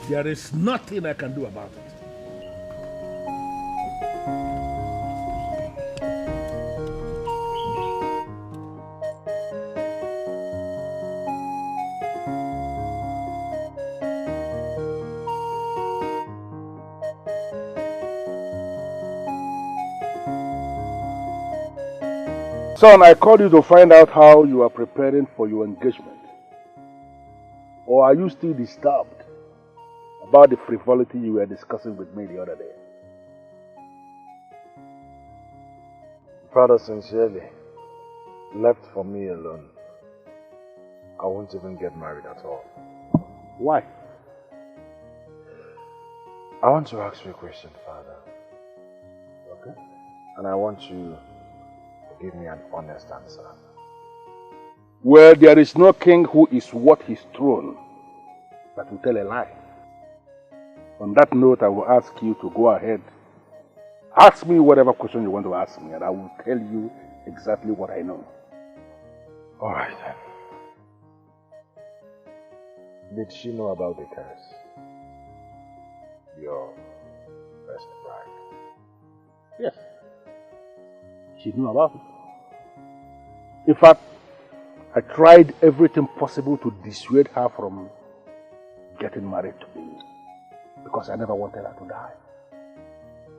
there is nothing I can do about it. Son, I called you to find out how you are preparing for your engagement. Or are you still disturbed about the frivolity you were discussing with me the other day? Father, sincerely, left for me alone, I won't even get married at all. Why? I want to ask you a question, Father. Okay. And I want you to give me an honest answer. Well, there is no king who is worth his throne that will tell a lie. On that note, I will ask you to go ahead. Ask me whatever question you want to ask me, and I will tell you exactly what I know. All right, then. Did she know about the curse? Your first bride? Yes. She knew about it. In fact, I tried everything possible to dissuade her from getting married to me because I never wanted her to die.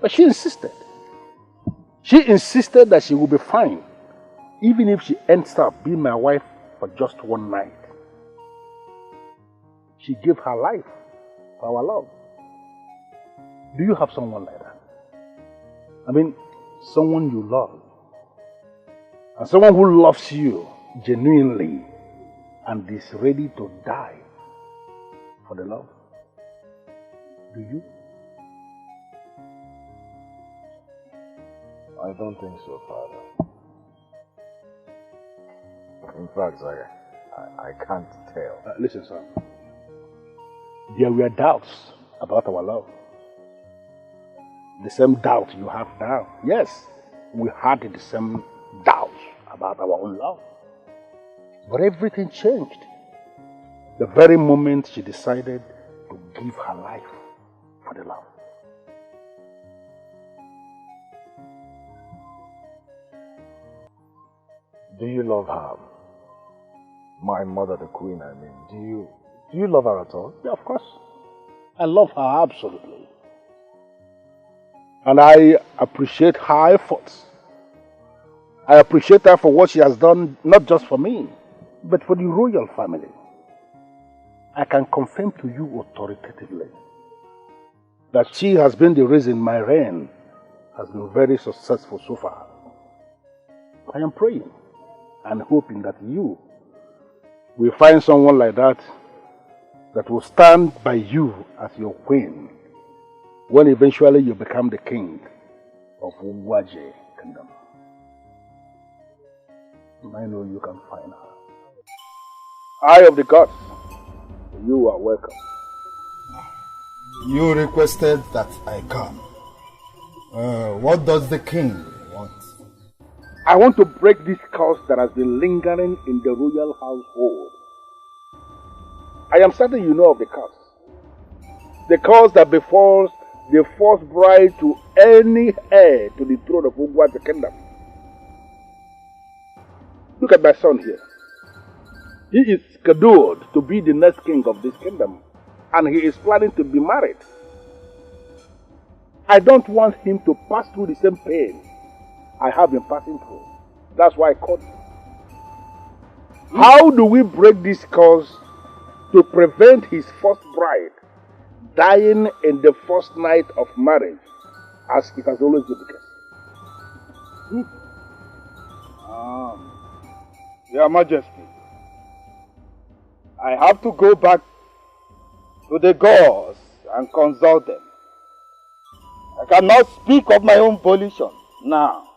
But she insisted. She insisted that she would be fine even if she ends up being my wife for just one night. She gave her life for our love. Do you have someone like that? I mean, someone you love. And someone who loves you genuinely and is ready to die for the love? Do you? I don't think so, Father. In fact, I can't tell. Listen, son. There were doubts about our love. The same doubt you have now. Yes, we had the same doubts about our own love. But everything changed the very moment she decided to give her life for the love. Do you love her? My mother, the queen, I mean. Do you love her at all? Yeah, of course. I love her absolutely. And I appreciate her efforts. I appreciate her for what she has done, not just for me, but for the royal family. I can confirm to you authoritatively that she has been the reason my reign has been very successful so far. I am praying and hoping that you will find someone like that will stand by you as your queen when eventually you become the king of Ugwaje Kingdom. I know you can find her. Eye of the gods, you are welcome. You requested that I come. What does the king want? I want to break this curse that has been lingering in the royal household. I am certain you know of the curse. The curse that befalls the first bride to any heir to the throne of Ugwaje Kingdom. Look at my son here. He is scheduled to be the next king of this kingdom, and he is planning to be married. I don't want him to pass through the same pain I have been passing through. That's why I called you. How do we break this curse to prevent his first bride dying in the first night of marriage, as it has always been the case? Your Majesty, I have to go back to the gods and consult them. I cannot speak of my own volition now.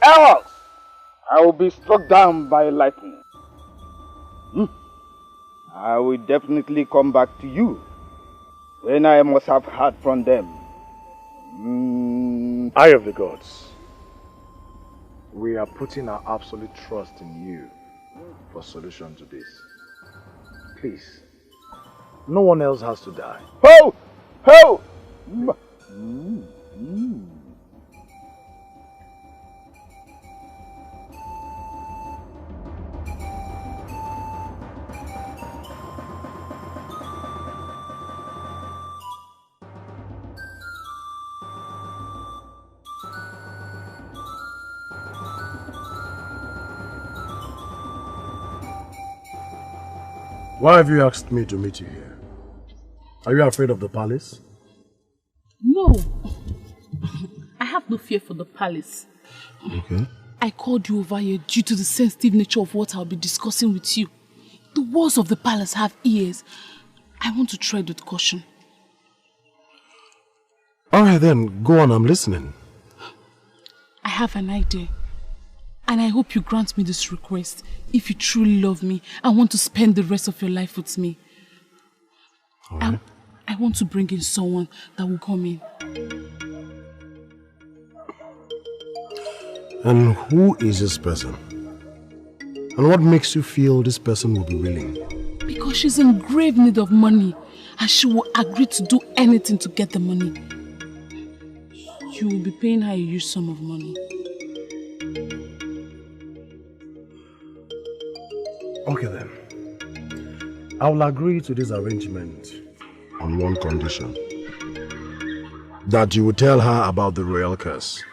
Else, I will be struck down by lightning. I will definitely come back to you when I must have heard from them. Eye of the gods, we are putting our absolute trust in you for solution to this. Please, no one else has to die. Ho! Ho! Why have you asked me to meet you here? Are you afraid of the palace? No. I have no fear for the palace. Okay. I called you over here due to the sensitive nature of what I'll be discussing with you. The walls of the palace have ears. I want to tread with caution. Alright then, go on, I'm listening. I have an idea. And I hope you grant me this request if you truly love me and want to spend the rest of your life with me. Alright. I want to bring in someone that will come in. And who is this person? And what makes you feel this person will be willing? Because she's in grave need of money and she will agree to do anything to get the money. You will be paying her a huge sum of money. Okay then. I will agree to this arrangement on one condition. That you will tell her about the royal curse.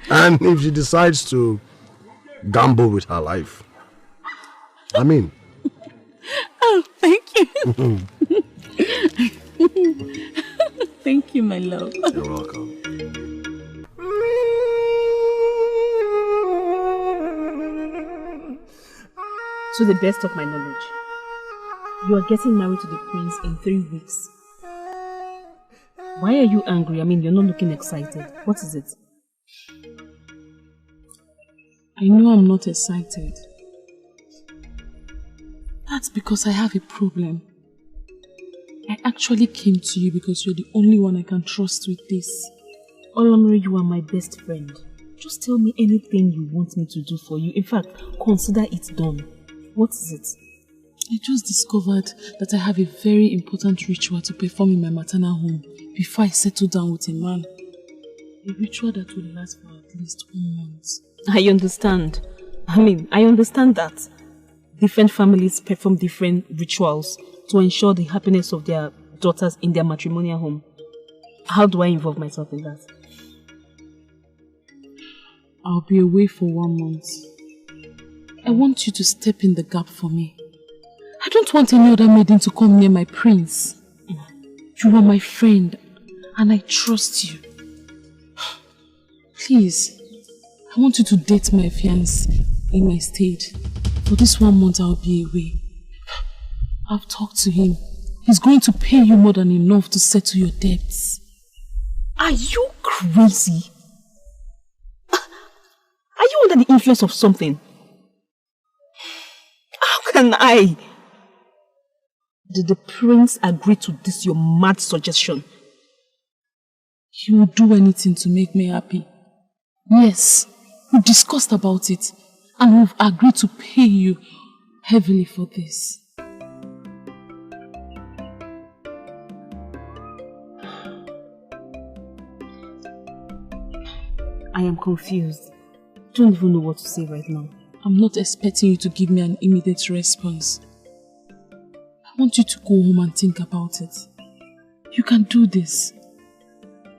And if she decides to gamble with her life, I mean. Oh, thank you. Thank you, my love. You're welcome. To the best of my knowledge, you are getting married to the prince in 3 weeks. Why are you angry? I mean, you're not looking excited. What is it? I know I'm not excited. That's because I have a problem. I actually came to you because you're the only one I can trust with this. Olamiri, you are my best friend. Just tell me anything you want me to do for you. In fact, consider it done. What is it? I just discovered that I have a very important ritual to perform in my maternal home before I settle down with a man. A ritual that will last for at least 1 month. I understand. I understand that different families perform different rituals to ensure the happiness of their daughters in their matrimonial home. How do I involve myself in that? I'll be away for 1 month. I want you to step in the gap for me. I don't want any other maiden to come near my prince. You are my friend and I trust you. Please, I want you to date my fiancé in my state. For this 1 month I'll be away. I've talked to him. He's going to pay you more than enough to settle your debts. Are you crazy? Are you under the influence of something? How can I? Did the prince agree to this your mad suggestion? He will do anything to make me happy. Yes, we discussed about it and we've agreed to pay you heavily for this. I am confused. Don't even know what to say right now. I'm not expecting you to give me an immediate response. I want you to go home and think about it. You can do this.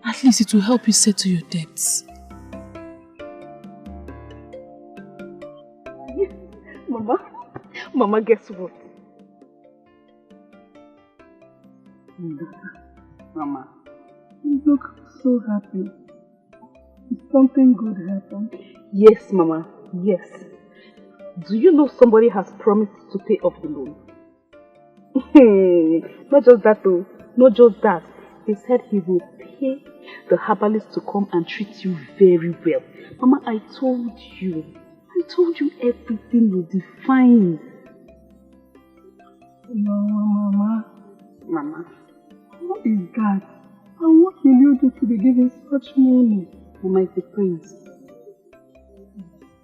At least it will help you settle your debts. Mama, guess what? Mama, you look so happy. Did something good happen? Yes, Mama, yes. Do you know somebody has promised to pay off the loan? Not just that though, not just that. He said he will pay the herbalist to come and treat you very well. Mama, I told you everything will be fine. No, Mama. What is that? And what will you do to be given such money? Mama is the prince.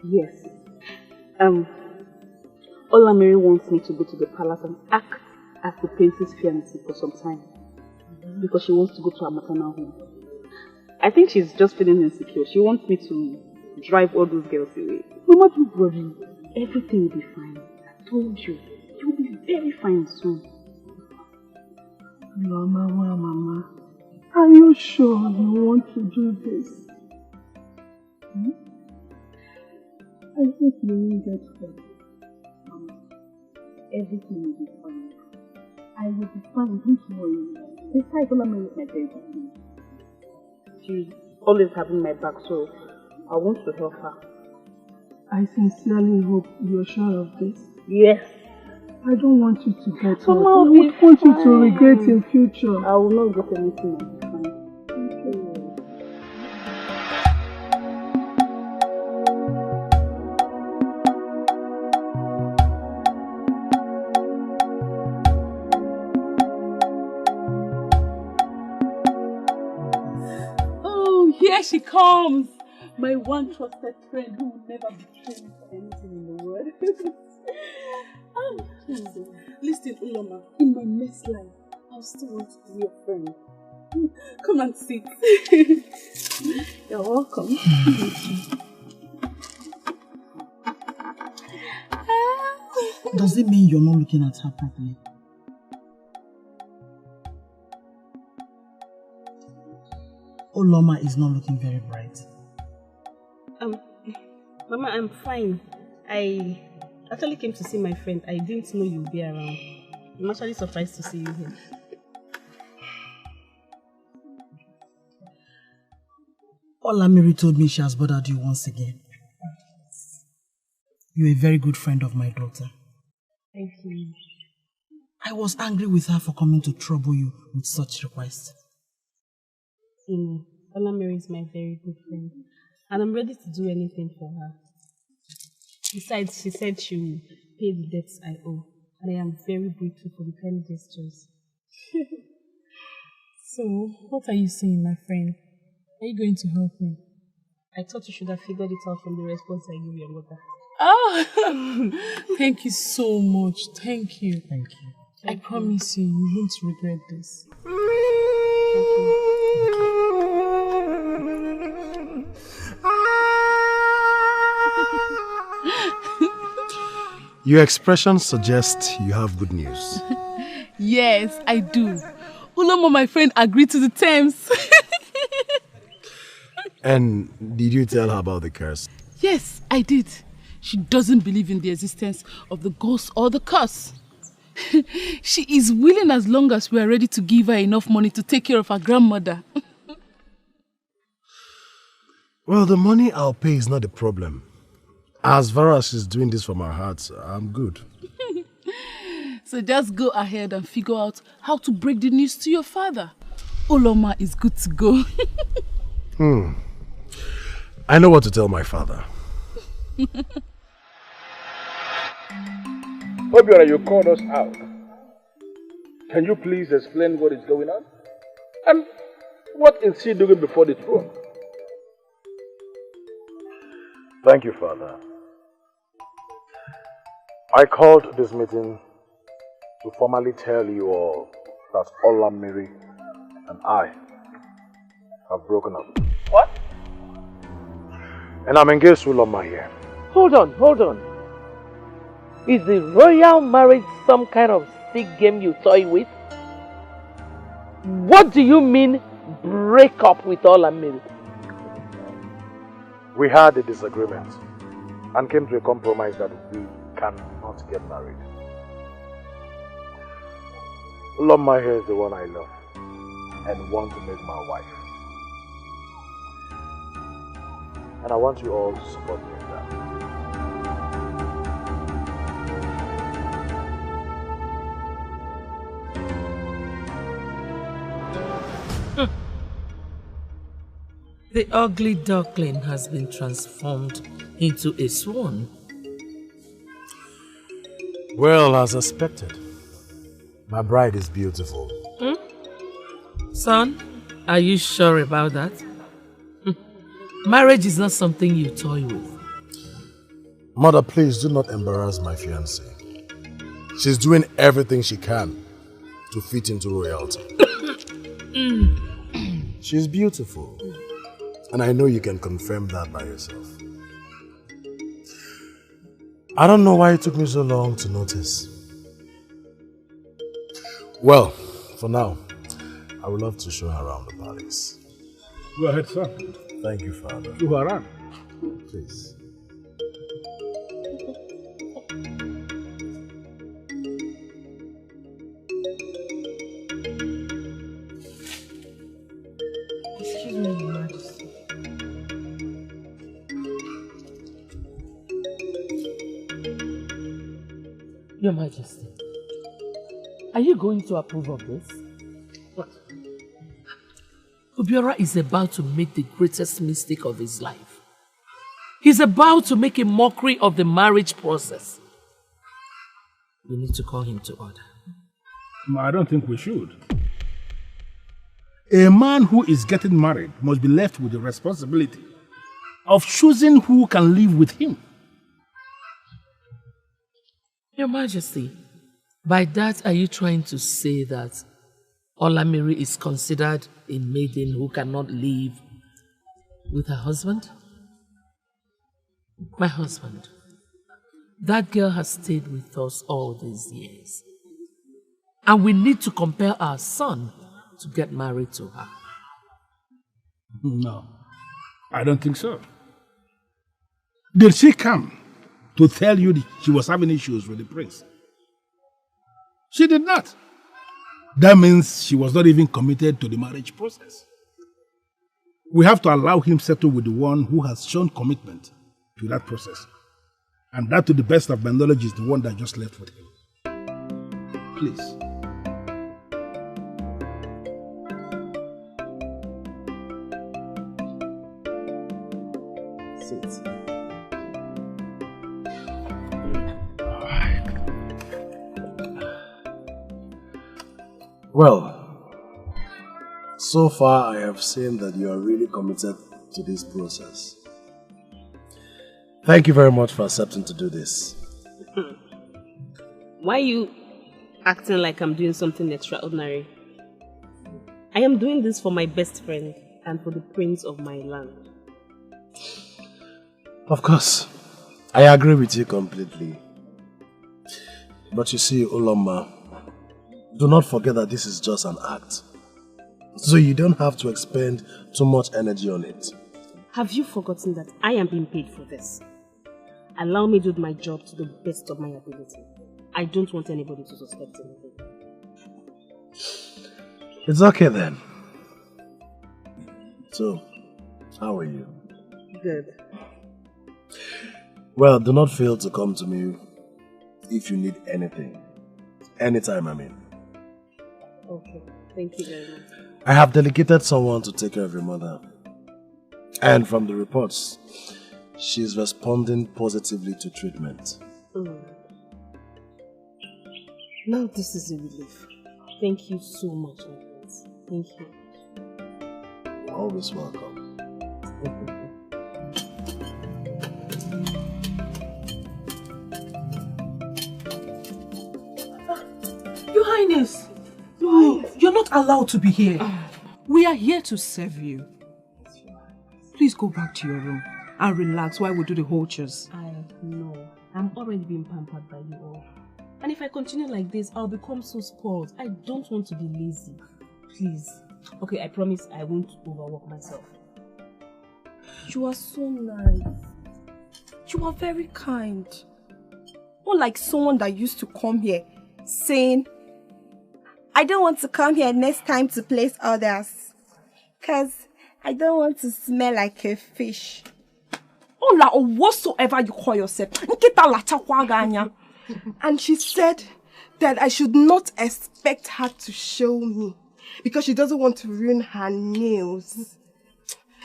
Yes. Olamiri wants me to go to the palace and act as the prince's fiancé for some time. Because she wants to go to her maternal home. I think she's just feeling insecure. She wants me to drive all those girls away. Mama, don't worry. Everything will be fine. I told you. You'll be very fine soon. No, Mama. Are you sure you want to do this? I think you will get hurt. Mama, everything will be fine. I will be fine, don't worry. Besides, Olamiri is my baby. She's always having my back, so I want to help her. I sincerely hope you're sure of this. Yes. I don't want you to get hurt. I Mama, don't want you to regret in future. I will not get anything. Thank you. Oh, here she comes! My one trusted friend who will never betray me for anything in the world. Listen, Uloma, in my next life, I'll still want to be your friend. Come and sit. You're welcome. Does it mean you're not looking at her properly? Uloma is not looking very bright. Mama, I'm fine. I actually came to see my friend. I didn't know you'd be around. I'm actually surprised to see you here. Olamiri told me she has bothered you once again. You're a very good friend of my daughter. Thank you. I was angry with her for coming to trouble you with such requests. Olamiri is my very good friend, and I'm ready to do anything for her. Besides, she said she will pay the debts I owe, and I am very grateful for the kind gestures. So, what are you saying, my friend? Are you going to help me? I thought you should have figured it out from the response I gave your mother. Oh, thank you so much. Thank you. Thank you. I promise you, you won't regret this. Thank you. Your expression suggests you have good news. Yes, I do. Uloma, my friend, agreed to the terms. And did you tell her about the curse? Yes, I did. She doesn't believe in the existence of the ghost or the curse. She is willing as long as we are ready to give her enough money to take care of her grandmother. Well, the money I'll pay is not the problem. As far as she's doing this from her heart, I'm good. So just go ahead and figure out how to break the news to your father. Uloma is good to go. I know what to tell my father. Obiora, you called us out. Can you please explain what is going on? And what is she doing before the throne? Thank you, Father. I called this meeting to formally tell you all that Olamiri and I have broken up. What? And I'm engaged to Uloma here. Hold on. Is the royal marriage some kind of sick game you toy with? What do you mean, break up with Olamiri? We had a disagreement and came to a compromise that we cannot get married. Uloma here is the one I love and want to make my wife. And I want you all to support me in that. The ugly duckling has been transformed into a swan. Well, as expected, my bride is beautiful. Son, are you sure about that? Marriage is not something you toy with. Mother, please do not embarrass my fiancée. She's doing everything she can to fit into royalty. She's beautiful. And I know you can confirm that by yourself. I don't know why it took me so long to notice. Well, for now, I would love to show her around the palace. Go ahead, sir. Thank you, Father. Show her around. Please. Excuse me, Your Majesty. Your Majesty, are you going to approve of this? What? Obiora is about to make the greatest mistake of his life. He's about to make a mockery of the marriage process. We need to call him to order. No, I don't think we should. A man who is getting married must be left with the responsibility of choosing who can live with him. Your Majesty, by that are you trying to say that Olamiri is considered a maiden who cannot live with her husband? My husband, that girl has stayed with us all these years. And we need to compel our son to get married to her. No, I don't think so. Did she come to tell you that she was having issues with the prince? She did not. That means she was not even committed to the marriage process. We have to allow him settle with the one who has shown commitment to that process. And that, to the best of my knowledge, is the one that just left with him. Please. Sit. Well, so far I have seen that you are really committed to this process. Thank you very much for accepting to do this. Why are you acting like I'm doing something extraordinary? I am doing this for my best friend and for the prince of my land. Of course, I agree with you completely. But you see, Uloma, do not forget that this is just an act. So you don't have to expend too much energy on it. Have you forgotten that I am being paid for this? Allow me to do my job to the best of my ability. I don't want anybody to suspect anything. It's okay then. So, how are you? Good. Well, do not fail to come to me if you need anything. Anytime, I mean. Okay, thank you very much. I have delegated someone to take care of your mother. And from the reports, she's responding positively to treatment. Now this is a relief. Thank you so much, my friends. Thank you. Always welcome. Your Highness! No, you're not allowed to be here. We are here to serve you. Please go back to your room and relax while we do the whole chores. I know. I'm already being pampered by you all. And if I continue like this, I'll become so spoiled. I don't want to be lazy. Please. Okay, I promise I won't overwork myself. You are so nice. You are very kind. Unlike someone that used to come here saying, I don't want to come here next time to place orders. Because I don't want to smell like a fish. Ola, or whatsoever you call yourself. And she said that I should not expect her to show me because she doesn't want to ruin her nails.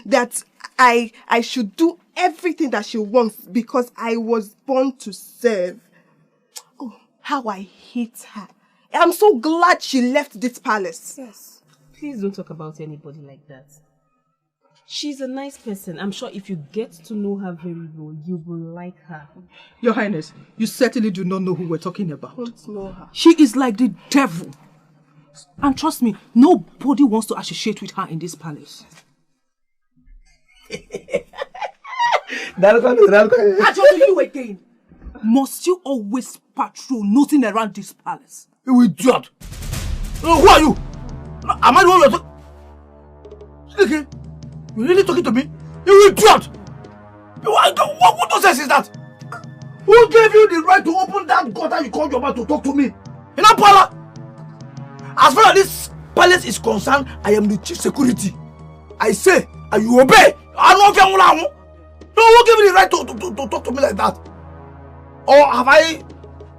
That I should do everything that she wants because I was born to serve. Oh, how I hate her. I'm so glad she left this palace. Yes. Please don't talk about anybody like that. She's a nice person. I'm sure if you get to know her very well, you will like her. Your Highness, you certainly do not know who we're talking about. I don't know her. She is like the devil. And trust me, nobody wants to associate with her in this palace. I told you again. Must you always patrol nosing around this palace? You idiot! Who are you? Am I the one you're talking? Okay. You really talking to me? You idiot! What nonsense is that? Who gave you the right to open that gutter you called your mouth to talk to me? In Apala? As far as this palace is concerned, I am the chief security. I say, and you obey. I don't know. No, who gave you the right to talk to me like that? Or have I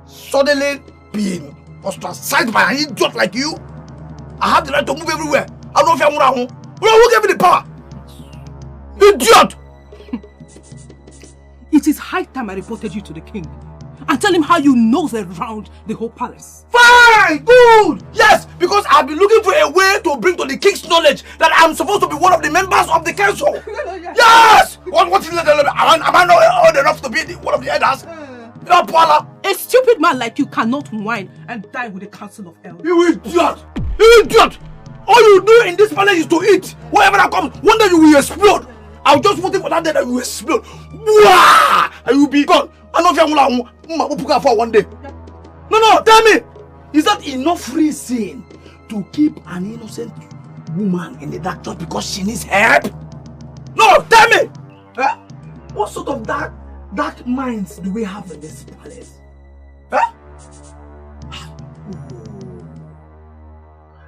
suddenly been ostracized by an idiot like you? I have the right to move everywhere. I don't know. Who gave me the power? Idiot! It is high time I reported you to the king and tell him how you nose around the whole palace. Fine! Good! Yes! Because I've been looking for a way to bring to the king's knowledge that I'm supposed to be one of the members of the council. Yes! What is that? Am I not old enough to be one of the elders? A stupid man like you cannot whine and die with the council of elders. You idiot! You idiot! All you do in this palace is to eat. Whatever that comes, one day you will explode. I'm just waiting for that day that you will explode. Wah! And you will be gone. I don't know for one day. No, tell me. Is that enough reason to keep an innocent woman in the dark just because she needs help? No, tell me. What sort of dark minds do we have in this palace?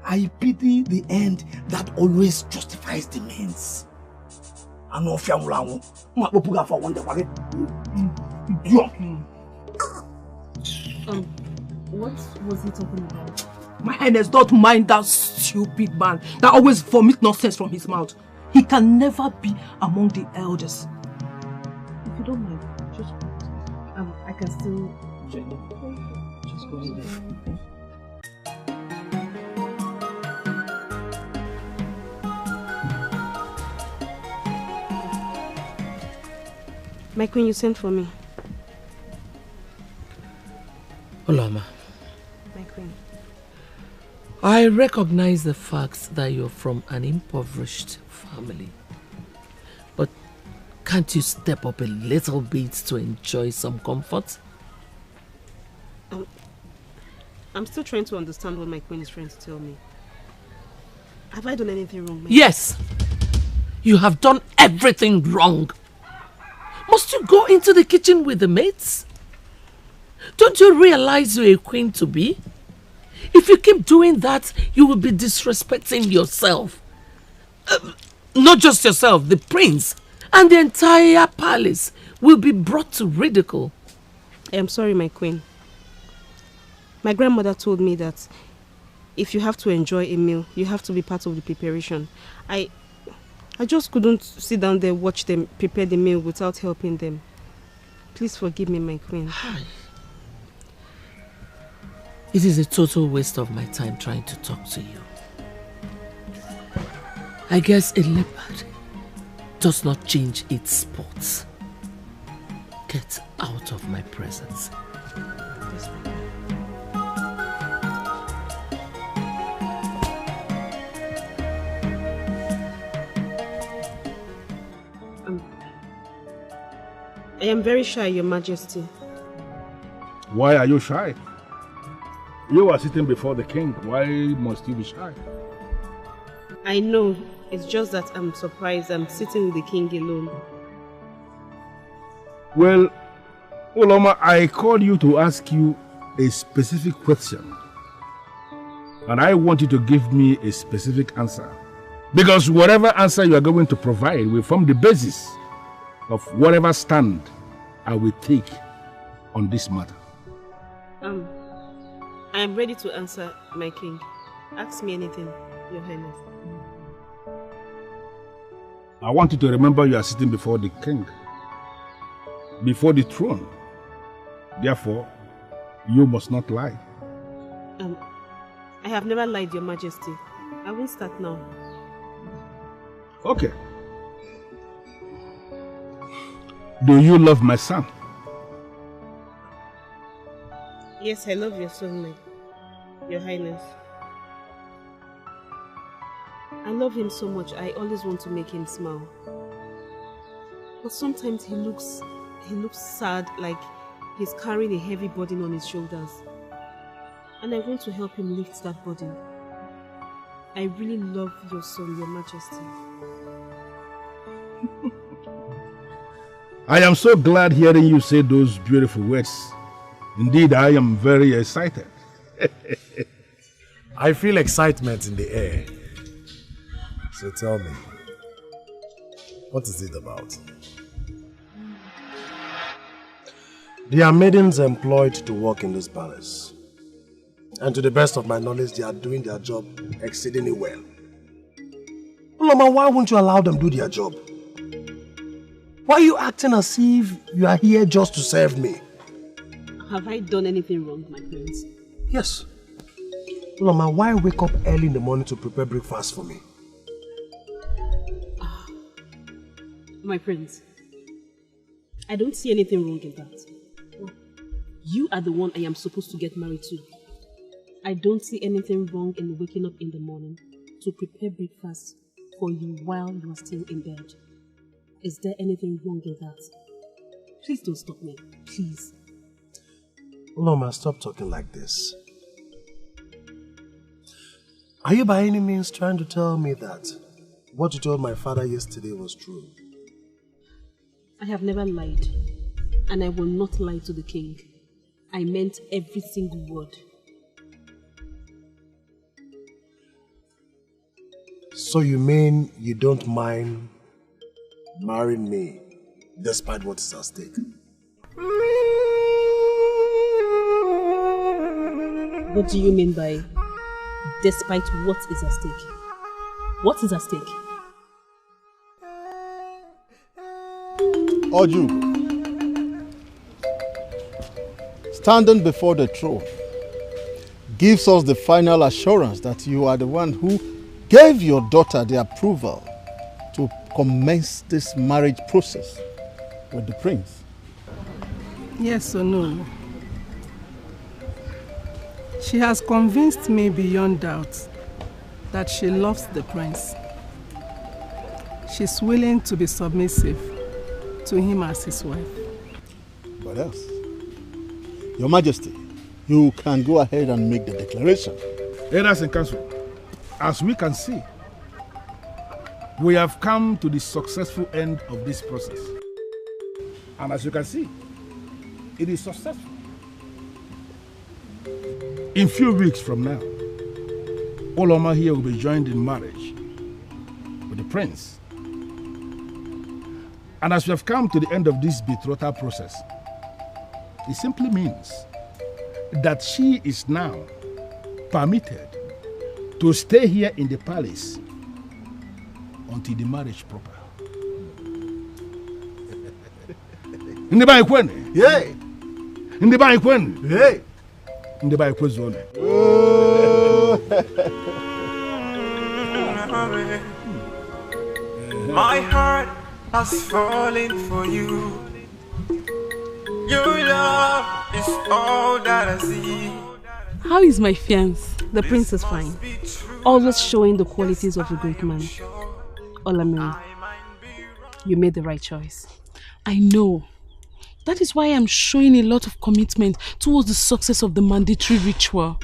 I pity the end that always justifies the means. I know if you're wrong, What was he talking about? My Highness, don't mind that stupid man that always vomits nonsense from his mouth. He can never be among the elders. If you don't mind, just I can still just go in there. My queen, you sent for me. Uloma, My queen. I recognize the fact that you're from an impoverished family. But can't you step up a little bit to enjoy some comfort? I'm still trying to understand what my queen is trying to tell me. Have I done anything wrong? Yes! You have done everything wrong. Must you go into the kitchen with the maids? Don't you realize you're a queen to be? If you keep doing that, you will be disrespecting yourself. Not just yourself, the prince and the entire palace will be brought to ridicule. I am sorry, my queen. My grandmother told me that if you have to enjoy a meal, you have to be part of the preparation. I just couldn't sit down there, watch them prepare the meal without helping them. Please forgive me, my queen. It is a total waste of my time trying to talk to you. I guess a leopard does not change its spots. Get out of my presence. I am very shy, Your Majesty. Why are you shy? You are sitting before the king. Why must you be shy? I know. It's just that I'm surprised I'm sitting with the king alone. Well, Uloma, I called you to ask you a specific question. And I want you to give me a specific answer. Because whatever answer you are going to provide will form the basis of whatever stand I will take on this matter. I am ready to answer, my king. Ask me anything, Your Highness. I want you to remember you are sitting before the king, before the throne. Therefore, you must not lie. I have never lied, Your Majesty. I won't start now. Okay. Do you love my son? Yes, I love your son, Your Highness. I love him so much. I always want to make him smile. But sometimes he looks sad, like he's carrying a heavy burden on his shoulders. And I want to help him lift that burden. I really love your son, Your Majesty. I am so glad hearing you say those beautiful words. Indeed, I am very excited. I feel excitement in the air. So tell me, what is it about? There are maidens employed to work in this palace. And to the best of my knowledge, they are doing their job exceedingly well. Uloma, why won't you allow them do their job? Why are you acting as if you are here just to serve me? Have I done anything wrong, my prince? Yes. Uloma, why wake up early in the morning to prepare breakfast for me? My prince, I don't see anything wrong in that. You are the one I am supposed to get married to. I don't see anything wrong in waking up in the morning to prepare breakfast for you while you are still in bed. Is there anything wrong in that? Please don't stop me, please. Uloma, stop talking like this. Are you by any means trying to tell me that what you told my father yesterday was true? I have never lied, and I will not lie to the king. I meant every single word. So you mean you don't mind marrying me despite what is at stake? What do you mean by despite what is at stake? What is at stake? Oju, standing before the throne gives us the final assurance that you are the one who gave your daughter the approval to commence this marriage process with the prince. Yes or no? She has convinced me beyond doubt that she loves the prince. She's willing to be submissive to him as his wife. What else? Your Majesty, you can go ahead and make the declaration. Elders in council, as we can see, we have come to the successful end of this process. And as you can see, it is successful. In few weeks from now, Oloma here will be joined in marriage with the prince. And as we have come to the end of this betrothal process, it simply means that she is now permitted to stay here in the palace until the marriage proper. Ndiba ikwene? Yay! Ndiba ikwene? Yay! Ndiba ikwezone. My heart has fallen for you. Your love is all that I see. How is my fiancé? The prince is fine. Always showing the qualities of a great man. Olamiri, you made the right choice. I know. That is why I'm showing a lot of commitment towards the success of the mandatory ritual.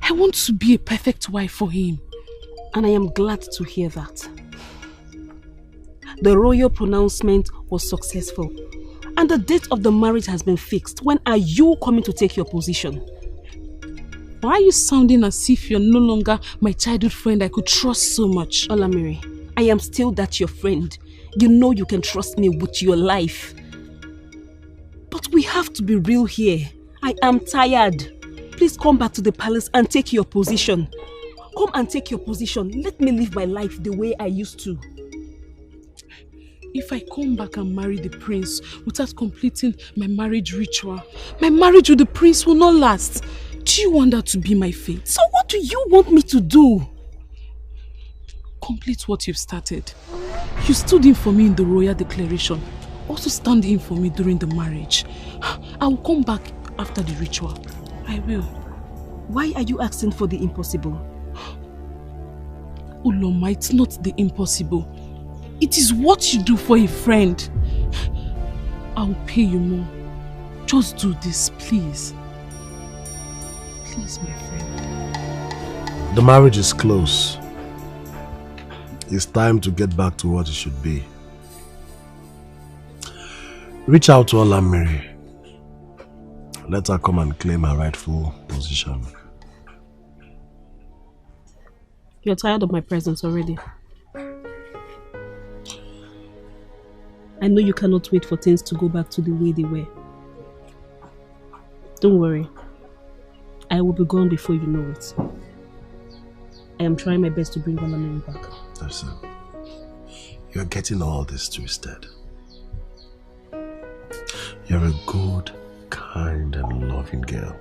I want to be a perfect wife for him. And I am glad to hear that. The royal pronouncement was successful. And the date of the marriage has been fixed. When are you coming to take your position? Why are you sounding as if you're no longer my childhood friend I could trust so much? Olamiri, I am still that your friend. You know you can trust me with your life. But we have to be real here. I am tired. Please come back to the palace and take your position. Come and take your position. Let me live my life the way I used to. If I come back and marry the prince without completing my marriage ritual, my marriage with the prince will not last. Do you want that to be my fate? So what do you want me to do? Complete what you've started. You stood in for me in the royal declaration. Also stand in for me during the marriage. I will come back after the ritual. I will. Why are you asking for the impossible? Uloma, it's not the impossible. It is what you do for a friend. I will pay you more. Just do this, please. Please, my friend. The marriage is close. It's time to get back to what it should be. Reach out to Olamiri. Let her come and claim her rightful position. You're tired of my presence already. I know you cannot wait for things to go back to the way they were. Don't worry. I will be gone before you know it. I am trying my best to bring Olamiri back. That's it. You're getting all this twisted. You're a good, kind and loving girl.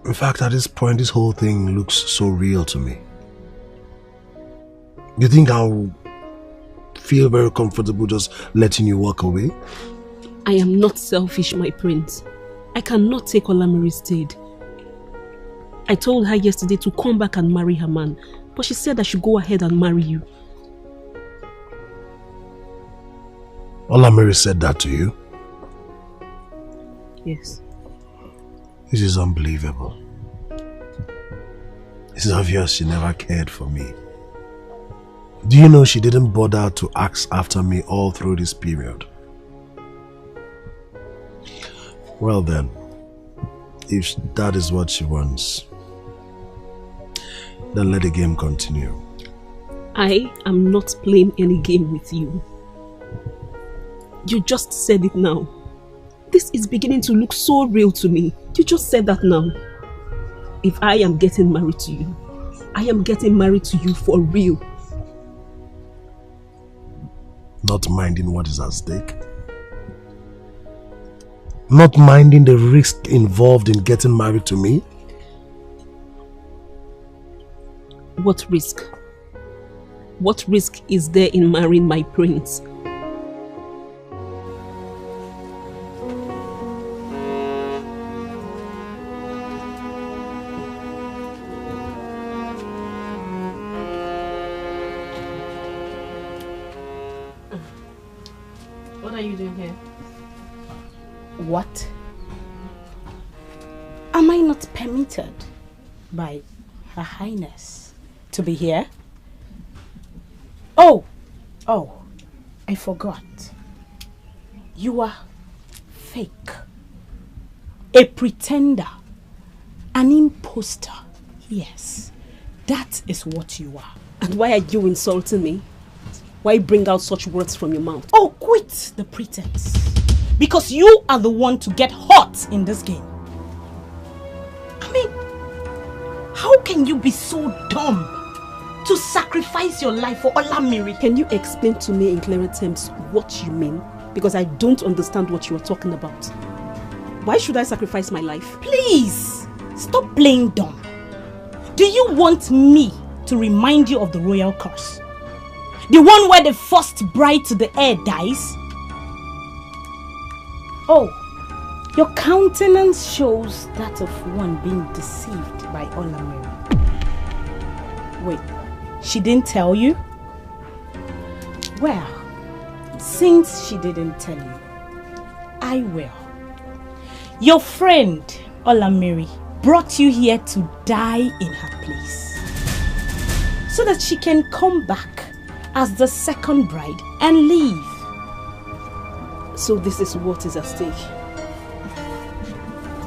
In fact, at this point, this whole thing looks so real to me. You think I'll feel very comfortable just letting you walk away? I am not selfish, my prince. I cannot take Olamiri's stead. I told her yesterday to come back and marry her man, but she said I should go ahead and marry you. Olamiri said that to you? Yes. This is unbelievable. It's obvious she never cared for me. Do you know she didn't bother to ask after me all through this period? Well then, if that is what she wants, then let the game continue. I am not playing any game with you. You just said it now. The This is beginning to look so real to me. You just said that now. If I am getting married to you, I am getting married to you for real. Not minding what is at stake? Not minding the risk involved in getting married to me? What risk? What risk is there in marrying my prince? What are you doing here? What? Am I not permitted by Her Highness to be here? Oh, I forgot. You are fake. A pretender. An imposter. Yes, that is what you are. And why are you insulting me? Why bring out such words from your mouth? Oh, quit the pretense. Because you are the one to get hot in this game. I mean, how can you be so dumb to sacrifice your life for Olamiri? Can you explain to me in clearer terms what you mean? Because I don't understand what you are talking about. Why should I sacrifice my life? Please, stop playing dumb. Do you want me to remind you of the royal curse? The one where the first bride to the heir dies? Oh, your countenance shows that of one being deceived by Olamiri. Wait, she didn't tell you? Well, since she didn't tell you, I will. Your friend, Olamiri, brought you here to die in her place, so that she can come back as the second bride and leave. So this is what is at stake.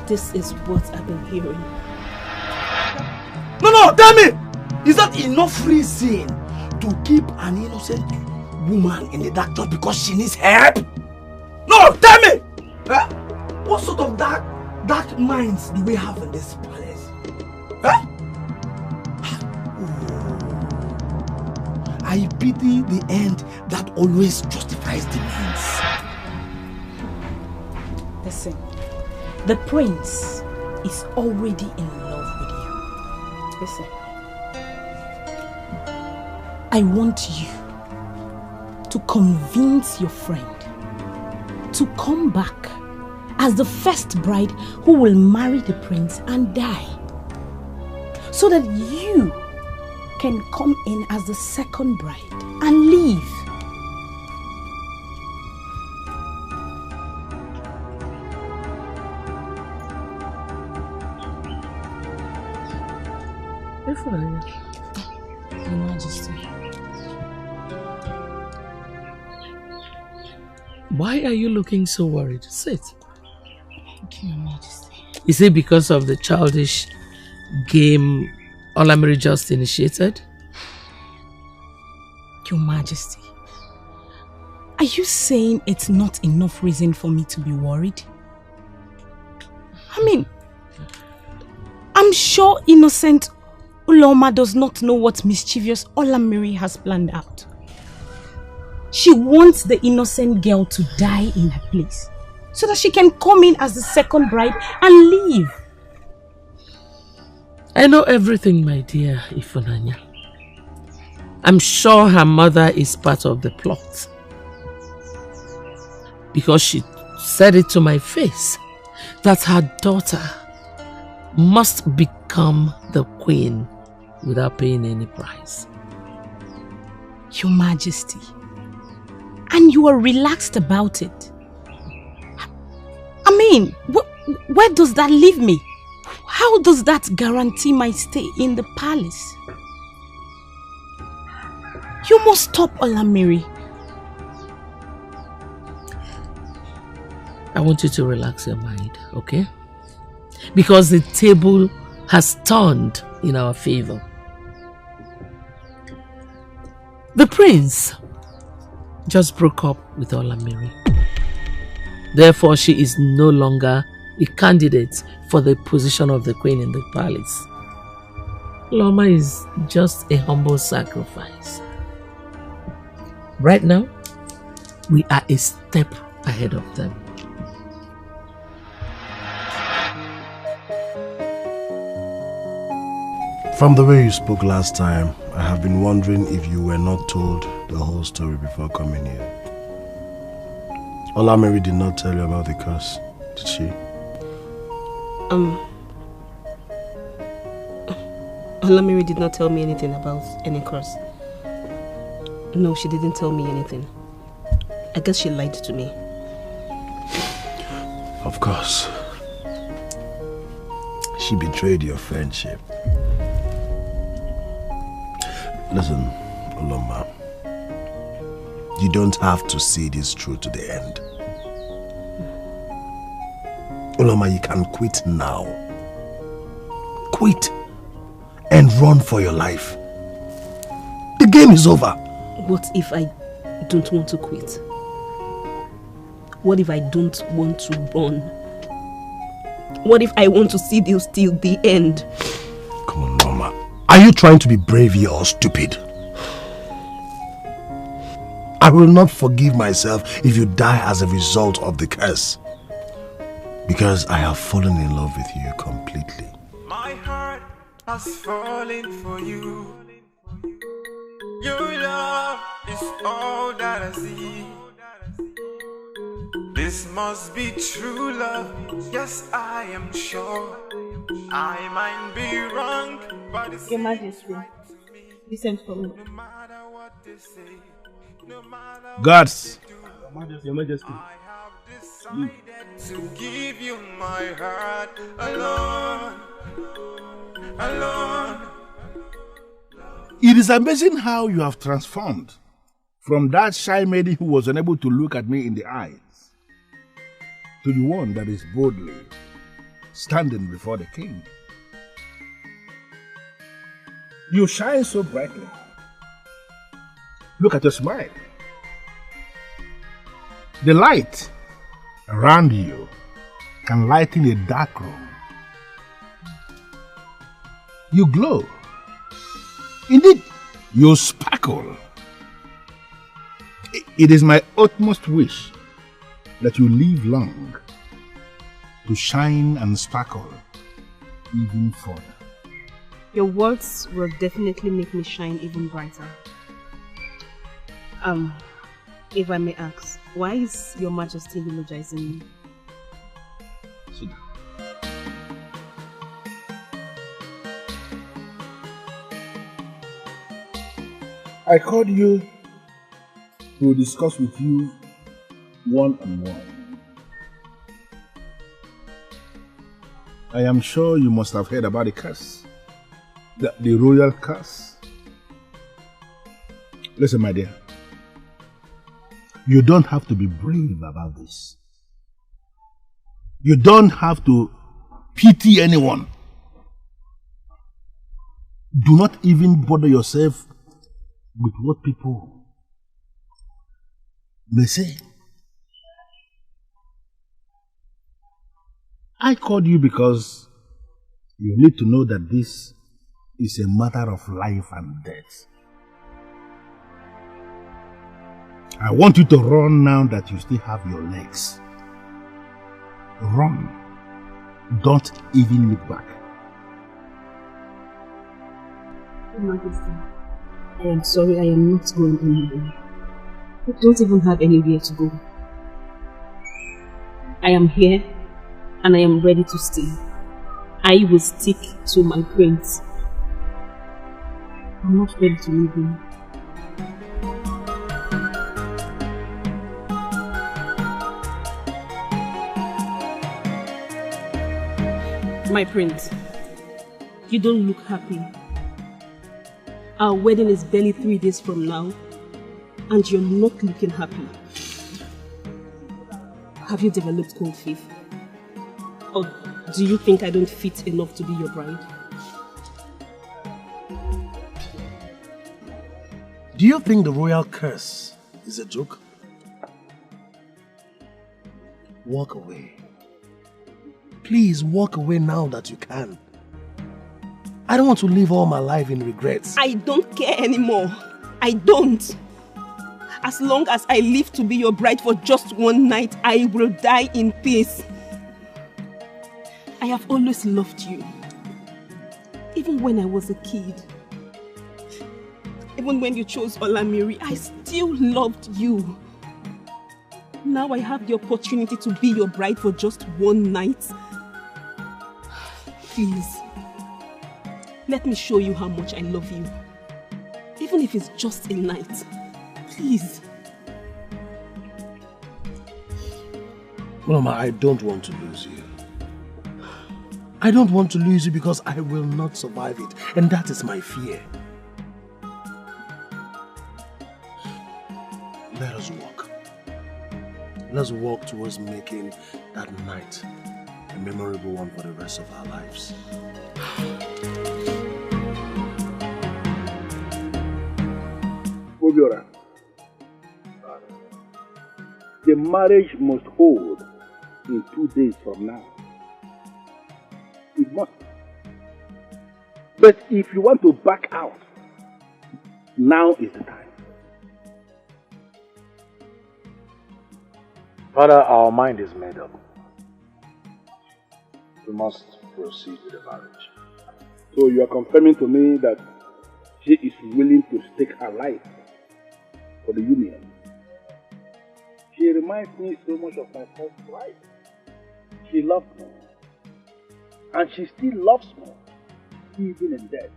This is what I've been hearing. No, tell me! Is that enough reason to keep an innocent woman in the dark just because she needs help? No, tell me! What sort of dark minds do we have in this palace? I pity the end that always justifies the means. Listen, the prince is already in love with you. Listen, I want you to convince your friend to come back as the first bride who will marry the prince and die, so that you can come in as the second bride and leave. Your Majesty. Why are you looking so worried? Sit. Thank you, Your Majesty. Is it because of the childish game Olamiri just initiated? Your Majesty, are you saying it's not enough reason for me to be worried? I mean, I'm sure innocent Uloma does not know what mischievous Olamiri has planned out. She wants the innocent girl to die in her place, so that she can come in as the second bride and leave. I know everything, my dear Ifunanya. I'm sure her mother is part of the plot, because she said it to my face that her daughter must become the queen without paying any price. Your Majesty, and you are relaxed about it. I mean, where does that leave me? How does that guarantee my stay in the palace? You must stop, Olamiri. I want you to relax your mind, okay? Because the table has turned in our favor. The prince just broke up with Olamiri. Therefore, she is no longer a candidate for the position of the queen in the palace. Loma is just a humble sacrifice. Right now, we are a step ahead of them. From the way you spoke last time, I have been wondering if you were not told the whole story before coming here. Olamiri did not tell you about the curse, did she? Olamiri did not tell me anything about any curse. No, she didn't tell me anything. I guess she lied to me. Of course. She betrayed your friendship. Listen, Uloma. You don't have to see this through to the end. Uloma, you can quit now. Quit and run for your life. The game is over. What if I don't want to quit? What if I don't want to run? What if I want to see this till the end? Come on, Uloma. Are you trying to be brave here or stupid? I will not forgive myself if you die as a result of the curse. Because I have fallen in love with you completely. My heart has fallen for you. Your love is all that I see. This must be true love. Yes, I am sure. I might be wrong, but it's Your Majesty, listen for me. Guards, Your Majesty. To give you my heart alone, alone. It is amazing how you have transformed from that shy maiden who was unable to look at me in the eyes to the one that is boldly standing before the king. You shine so brightly. Look at your smile. The light around you can lighten a dark room. You glow. Indeed, you sparkle. It is my utmost wish that you live long to shine and sparkle even further. Your words will definitely make me shine even brighter. If I may ask, why is Your Majesty eulogizing me? Sit down. I called you to discuss with you one-on-one. I am sure you must have heard about the curse, the royal curse. Listen, my dear, you don't have to be brave about this. You don't have to pity anyone. Do not even bother yourself with what people may say. I called you because you need to know that this is a matter of life and death. I want you to run now that you still have your legs. Run. Don't even look back. Your Majesty, I am sorry, I am not going anywhere. I don't even have anywhere to go. I am here and I am ready to stay. I will stick to my prince. I'm not ready to leave him. My prince, you don't look happy. Our wedding is barely 3 days from now, and you're not looking happy. Have you developed cold feet? Or do you think I don't fit enough to be your bride? Do you think the royal curse is a joke? walk away. Please walk away now that you can. I don't want to live all my life in regrets. I don't care anymore. I don't. As long as I live to be your bride for just one night, I will die in peace. I have always loved you. Even when I was a kid. Even when you chose Olamiri, I still loved you. Now I have the opportunity to be your bride for just one night. Please, let me show you how much I love you. Even if it's just a night. Please. Mama, I don't want to lose you. I don't want to lose you because I will not survive it. And that is my fear. Let us walk. Let's walk towards making that night a memorable one for the rest of our lives. Obiora, the marriage must hold in 2 days from now. It must. But if you want to back out, now is the time. Father, our mind is made up. We must proceed with the marriage. So you are confirming to me that she is willing to stake her life for the union. She reminds me so much of my first wife. She loved me. And she still loves me, even in death.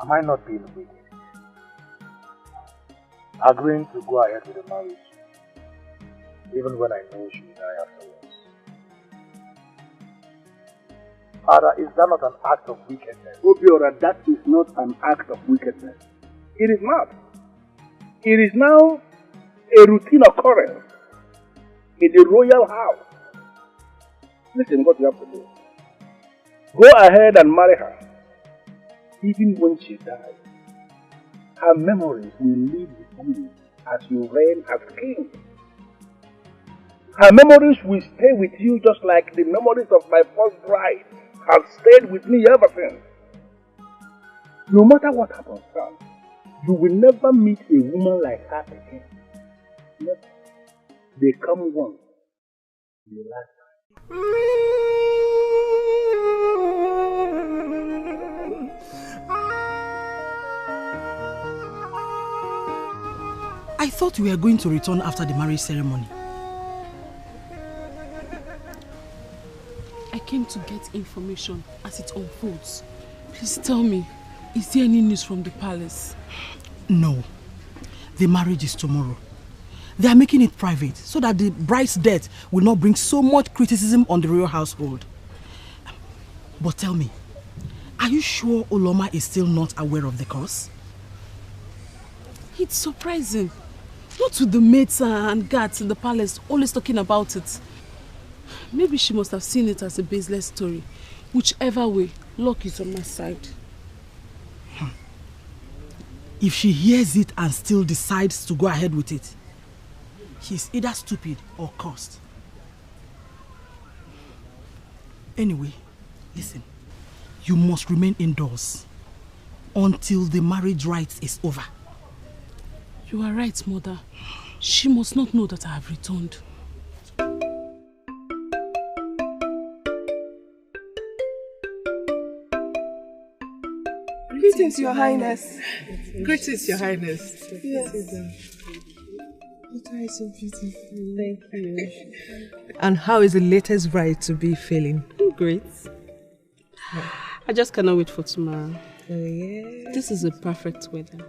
Am I not being wicked? Agreeing to go ahead with the marriage, even when I know she will die afterwards. Father, is that not an act of wickedness? Obiora, that is not an act of wickedness. It is not. It is now a routine occurrence in the royal house. Listen what you have to do. Go ahead and marry her. Even when she dies, her memories will live with you as you reign as king. Her memories will stay with you just like the memories of my first bride have stayed with me ever since. No matter what happens, son, you will never meet a woman like her again. Never. They come once, they last. I thought we were going to return after the marriage ceremony. I came to get information as it unfolds. Please tell me, is there any news from the palace? No. The marriage is tomorrow. They are making it private so that the bride's death will not bring so much criticism on the royal household. But tell me, are you sure Uloma is still not aware of the cause? It's surprising. Not with the maids and guards in the palace always talking about it. Maybe she must have seen it as a baseless story. Whichever way, luck is on my side. If she hears it and still decides to go ahead with it, she's either stupid or cursed. Anyway, listen. You must remain indoors until the marriage rites is over. You are right, Mother. She must not know that I have returned. Greetings, Your Highness. Greetings, Your Highness. Yes. You are so beautiful. Thank you. And how is the latest bride to be feeling? Great. I just cannot wait for tomorrow. Oh, yeah. This is a perfect weather.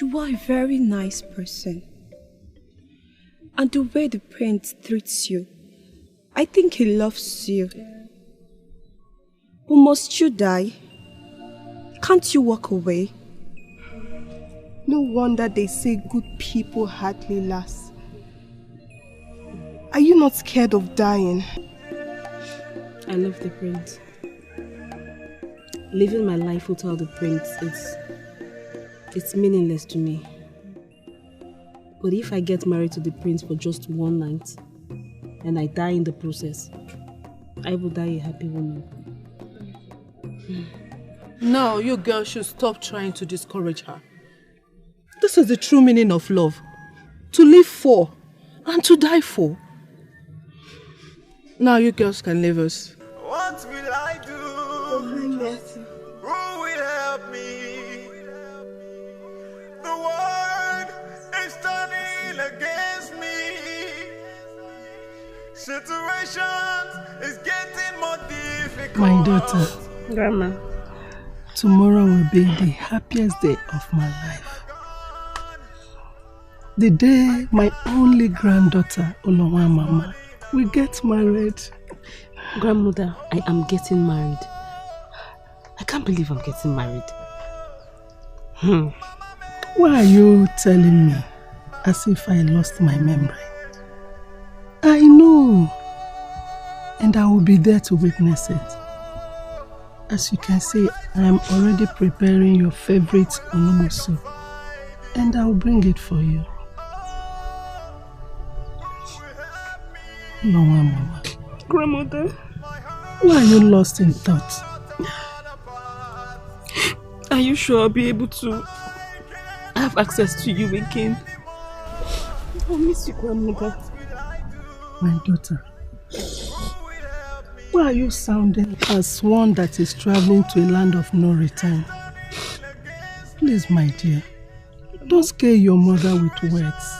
You are a very nice person. And the way the prince treats you, I think he loves you. But must you die? Can't you walk away? No wonder they say good people hardly last. Are you not scared of dying? I love the prince. Living my life without the prince is it's meaningless to me. But if I get married to the prince for just one night, and I die in the process, I will die a happy woman. Now, you girls should stop trying to discourage her. This is the true meaning of love. To live for and to die for. Now you girls can leave us. What will I do? Who will help me? The world is turning against me. Situations is getting more difficult. My daughter. Grandma. Tomorrow will be the happiest day of my life. The day my only granddaughter, Olowa Mama, will get married. Grandmother, I am getting married. I can't believe I'm getting married. Why are you telling me as if I lost my memory? I know. And I will be there to witness it. As you can see, I am already preparing your favorite onumu soup. And I will bring it for you. No, Mama. Grandmother. Why are you lost in thought? Are you sure I'll be able to have access to you again? I'll miss you, Grandmother. My daughter. Why are you sounding as one that is traveling to a land of no return? Please, my dear, don't scare your mother with words.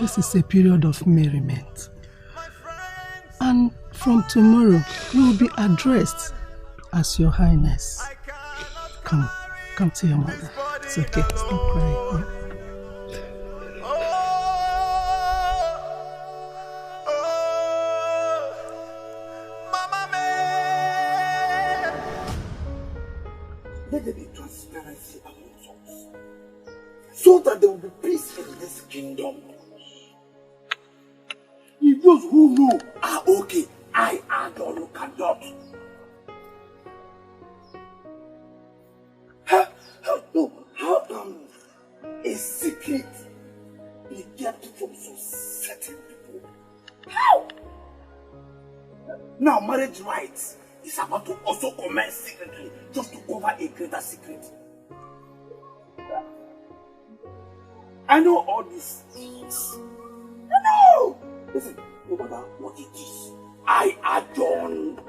This is a period of merriment. And from tomorrow, you will be addressed as Your Highness. Come to your mother. It's okay, stop crying. Let there be transparency amongst us, so that there will be peace in this kingdom. If those who know are okay, I Adon cannot. How can a secret be kept from so certain people? How? Now marriage rights is about to also commence secretly, just to cover a greater secret. I know all these things. I know! Listen, no matter what it is, I, Adon,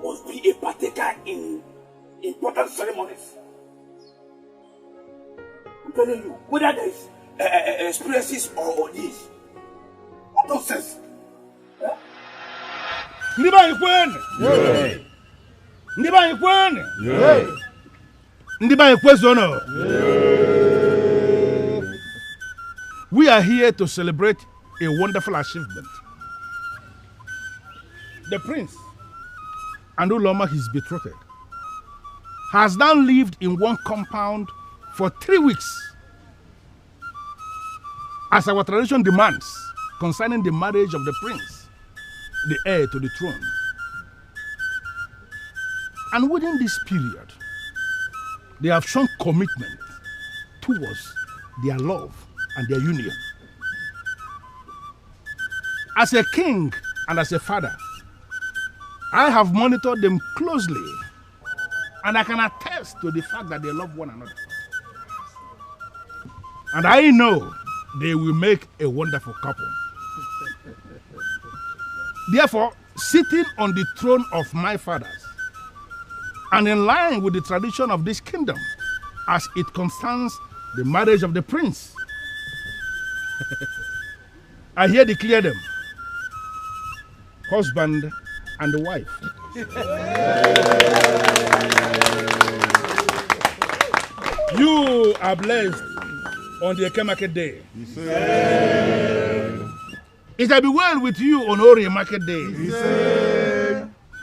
must be a partaker in important ceremonies. I'm telling you, whether there is experiences or this, what nonsense? Ndiba Ikwen! Ndiba Ikwen! Ndiba Ikwezono! We are here to celebrate a wonderful achievement. The prince and Uloma, his betrothed, has now lived in one compound for 3 weeks, as our tradition demands concerning the marriage of the prince, the heir to the throne. And within this period, they have shown commitment towards their love and their union. As a king and as a father, I have monitored them closely, and I can attest to the fact that they love one another. And I know they will make a wonderful couple. Therefore, sitting on the throne of my fathers, and in line with the tradition of this kingdom, as it concerns the marriage of the prince, I here declare them husband and wife. You are blessed on the Eke Market Day. It shall be well with you on Ori Market Day.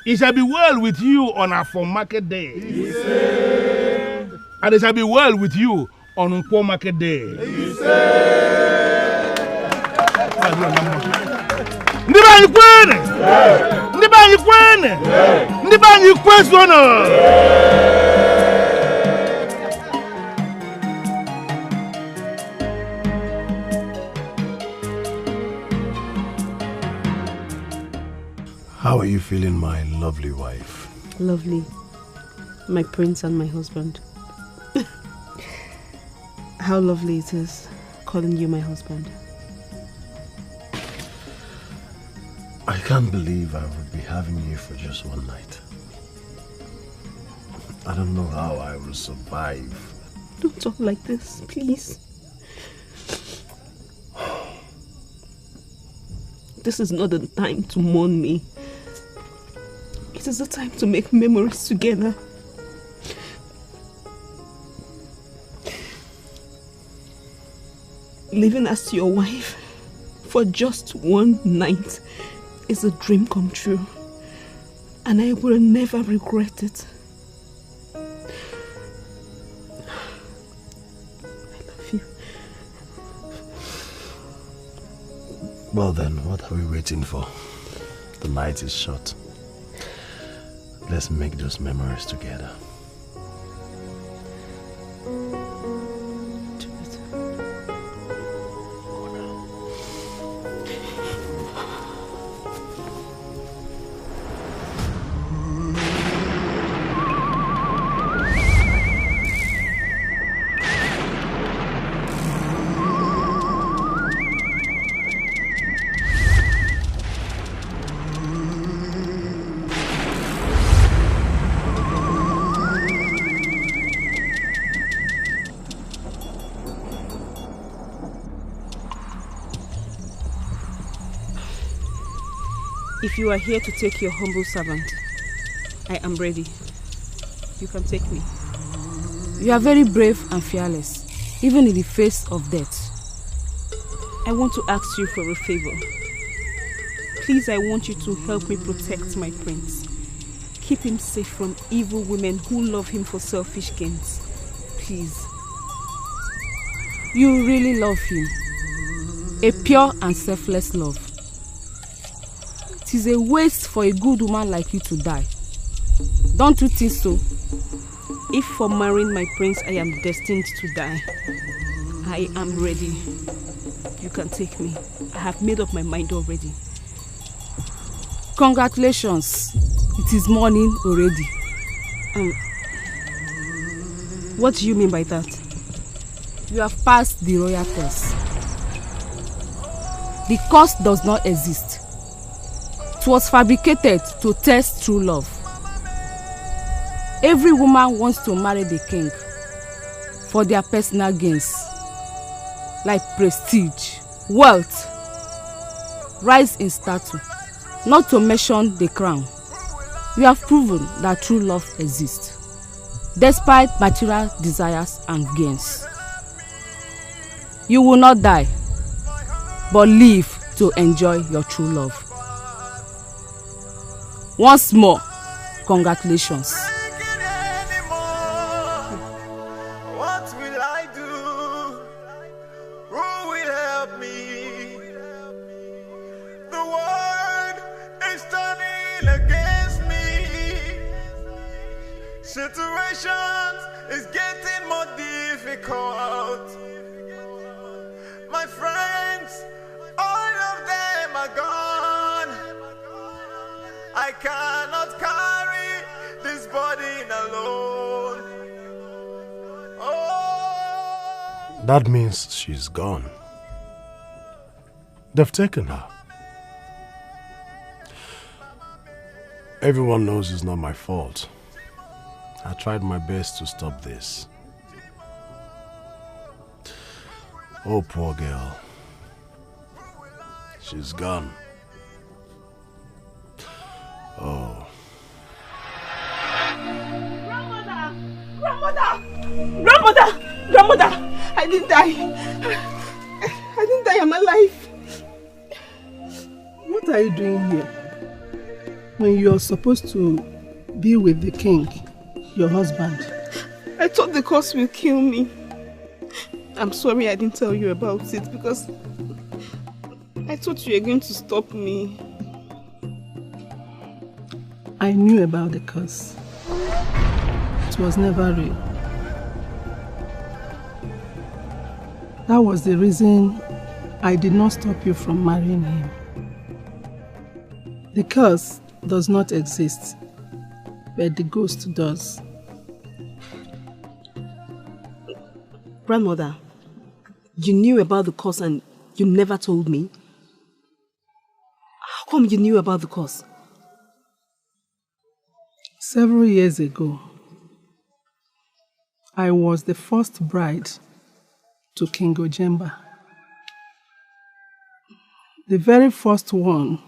It shall be well with you on Afon Market Day. And it shall be well with you on Nkwo Market Day. Ndiba Ikwene! Ndiba Ikwene! Ndiba Ikwezono! How are you feeling, my lovely wife? Lovely. My prince and my husband. How lovely it is calling you my husband. I can't believe I would be having you for just one night. I don't know how I will survive. Don't talk like this, please. This is not the time to mourn me. It is the time to make memories together. Living as your wife for just one night is a dream come true, and I will never regret it. I love you. Well then, what are we waiting for? The night is short. Let's make those memories together. If you are here to take your humble servant, I am ready. You can take me. You are very brave and fearless, even in the face of death. I want to ask you for a favor. Please, I want you to help me protect my prince. Keep him safe from evil women who love him for selfish gains. Please. You really love him. A pure and selfless love. It is a waste for a good woman like you to die. Don't you think so? If for marrying my prince I am destined to die, I am ready. You can take me. I have made up my mind already. Congratulations. It is morning already. What do you mean by that? You have passed the royal test. The course does not exist. It was fabricated to test true love. Every woman wants to marry the king for their personal gains, like prestige, wealth, rise in stature, not to mention the crown. You have proven that true love exists, despite material desires and gains. You will not die, but live to enjoy your true love. Once more, congratulations. What will I do? Who will help me? The world is turning against me. Situations is getting more difficult. My friends, all of them are gone. I cannot carry this burden alone. Oh. That means she's gone. They've taken her. Everyone knows it's not my fault. I tried my best to stop this. Oh, poor girl. She's gone. Oh. Grandmother, I didn't die. I didn't die, I'm alive. What are you doing here? When you're supposed to be with the king, your husband. I thought the curse will kill me. I'm sorry I didn't tell you about it because I thought you were going to stop me. I knew about the curse. It was never real. That was the reason I did not stop you from marrying him. The curse does not exist, but the ghost does. Grandmother, you knew about the curse and you never told me? How come you knew about the curse? Several years ago, I was the first bride to King Ojemba. The very first one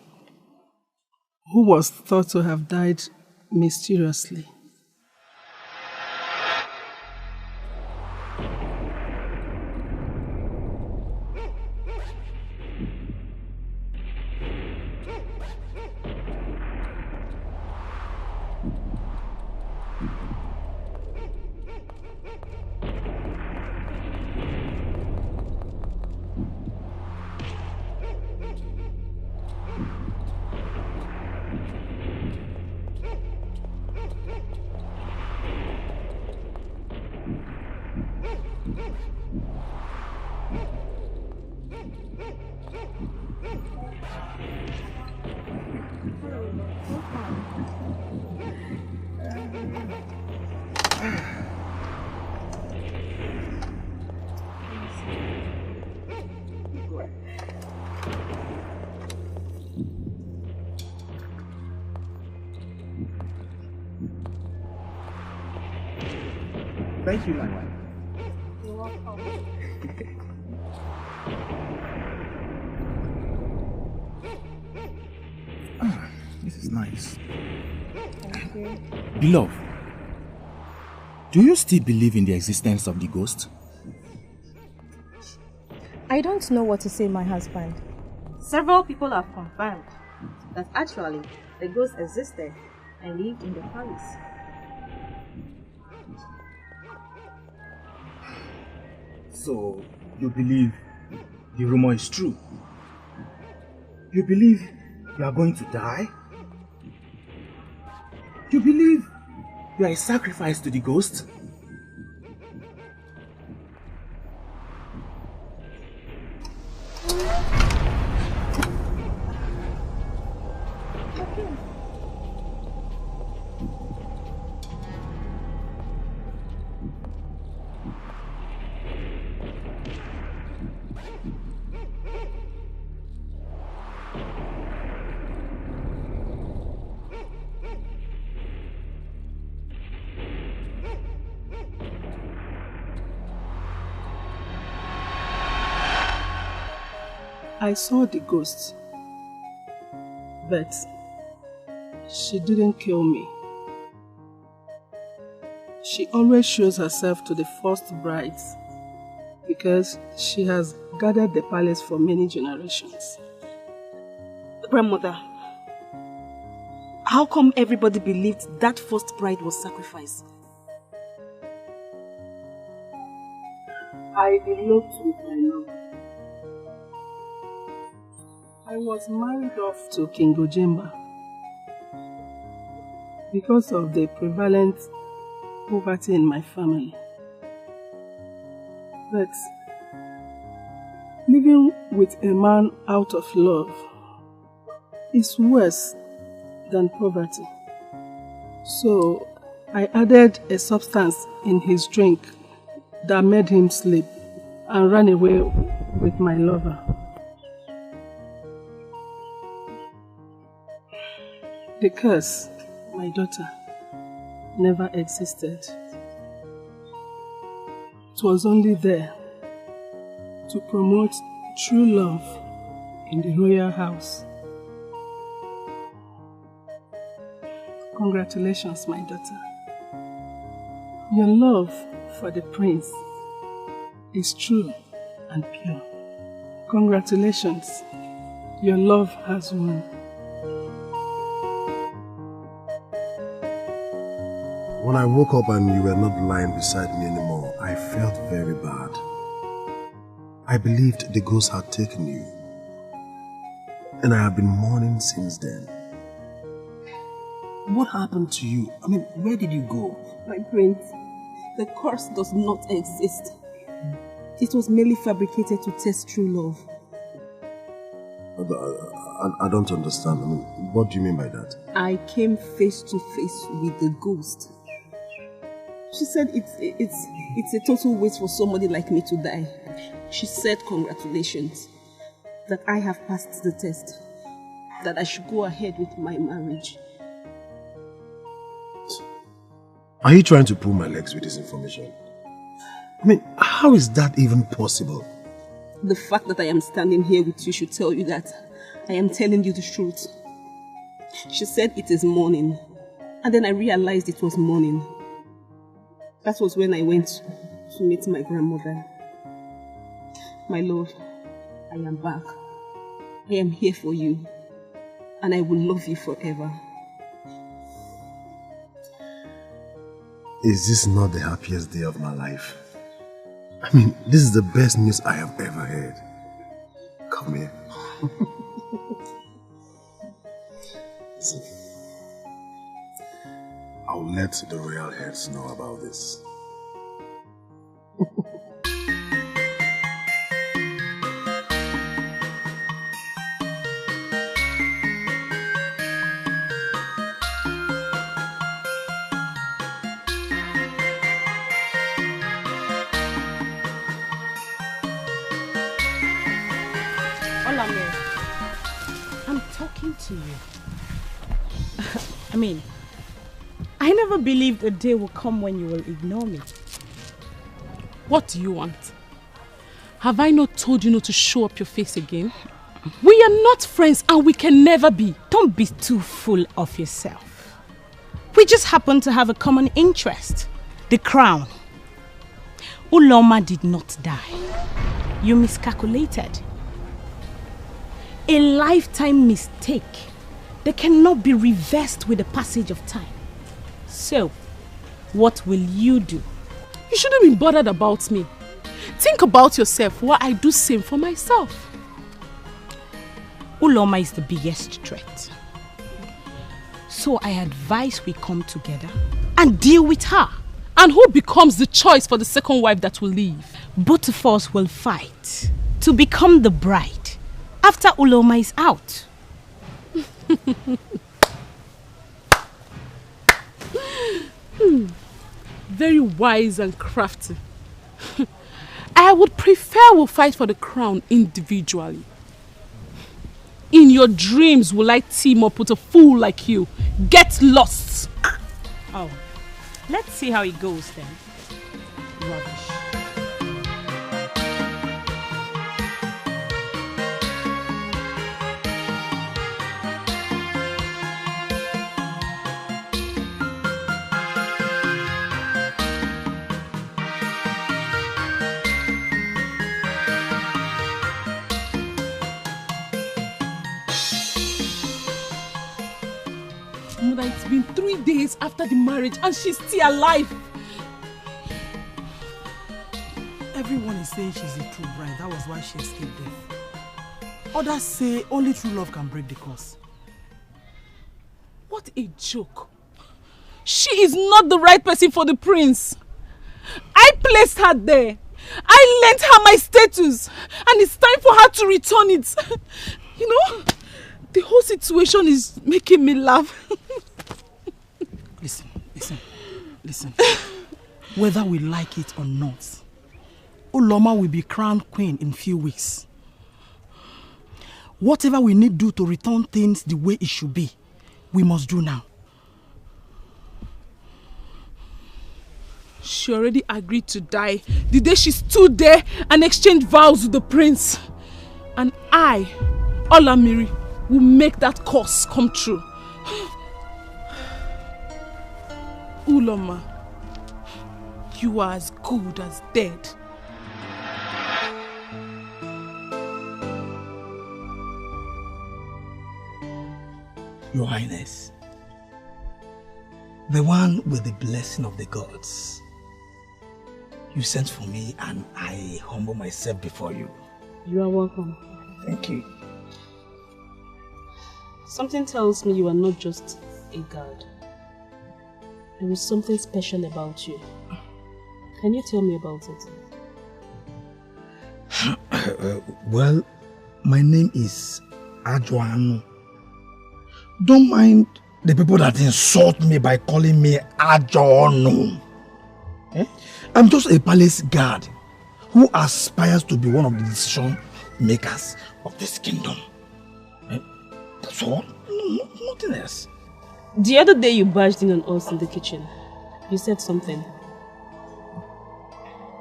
who was thought to have died mysteriously. Thank you, my wife. You're welcome. This is nice. Thank you. Beloved, do you still believe in the existence of the ghost? I don't know what to say, my husband. Several people have confirmed that actually the ghost existed and lived in the palace. So, you believe the rumor is true? You believe you are going to die? You believe you are a sacrifice to the ghost? I saw the ghost, but she didn't kill me. She always shows herself to the first brides because she has gathered the palace for many generations. Grandmother, how come everybody believed that first bride was sacrificed? I eloped with my love. I was married off to King Ojemba because of the prevalent poverty in my family. But living with a man out of love is worse than poverty. So I added a substance in his drink that made him sleep and ran away with my lover. The curse, my daughter, never existed. It was only there to promote true love in the royal house. Congratulations, my daughter. Your love for the prince is true and pure. Congratulations, your love has won. When I woke up and you were not lying beside me anymore, I felt very bad. I believed the ghost had taken you. And I have been mourning since then. What happened to you? I mean, where did you go? My prince, the curse does not exist. It was merely fabricated to test true love. I don't understand. I mean, what do you mean by that? I came face to face with the ghost. She said it's a total waste for somebody like me to die. She said congratulations, that I have passed the test, that I should go ahead with my marriage. Are you trying to pull my legs with this information? I mean, how is that even possible? The fact that I am standing here with you should tell you that I am telling you the truth. She said it is morning, and then I realized it was morning. That was when I went to meet my grandmother. My love, I am back. I am here for you, and I will love you forever. Is this not the happiest day of my life? I mean, this is the best news I have ever heard. Come here. Listen, I'll let the royal heads know about this. I'm talking to you. I mean, I never believed a day will come when you will ignore me. What do you want? Have I not told you not to show up your face again? We are not friends and we can never be. Don't be too full of yourself. We just happen to have a common interest. The crown. Uloma did not die. You miscalculated. A lifetime mistake that cannot be reversed with the passage of time. So, what will you do? You shouldn't be bothered about me. Think about yourself while I do same for myself. Uloma is the biggest threat. So I advise we come together and deal with her. And who becomes the choice for the second wife that will leave? Both of us will fight to become the bride after Uloma is out. Very wise and crafty. I would prefer we fight for the crown individually. In your dreams will I team up with a fool like you? Get lost! Oh, let's see how it goes then. Rubbish. Mother, it's been 3 days after the marriage and she's still alive. Everyone is saying she's a true bride. That was why she escaped death. Others say only true love can break the curse. What a joke. She is not the right person for the prince. I placed her there. I lent her my status. And it's time for her to return it. You know, the whole situation is making me laugh. Listen. Whether we like it or not, Uloma will be crowned queen in few weeks. Whatever we need to do to return things the way it should be, we must do now. She already agreed to die the day she stood there and exchanged vows with the prince. And I, Olamiri, will make that curse come true. Uloma, you are as good as dead. Your Highness, the one with the blessing of the gods, you sent for me and I humble myself before you. You are welcome. Thank you. Something tells me you are not just a guard. There is something special about you. Can you tell me about it? Well, my name is Ajoano. Don't mind the people that insult me by calling me Ajoano. I'm just a palace guard who aspires to be one of the decision makers of this kingdom. That's all. Nothing else. The other day you barged in on us in the kitchen. You said something.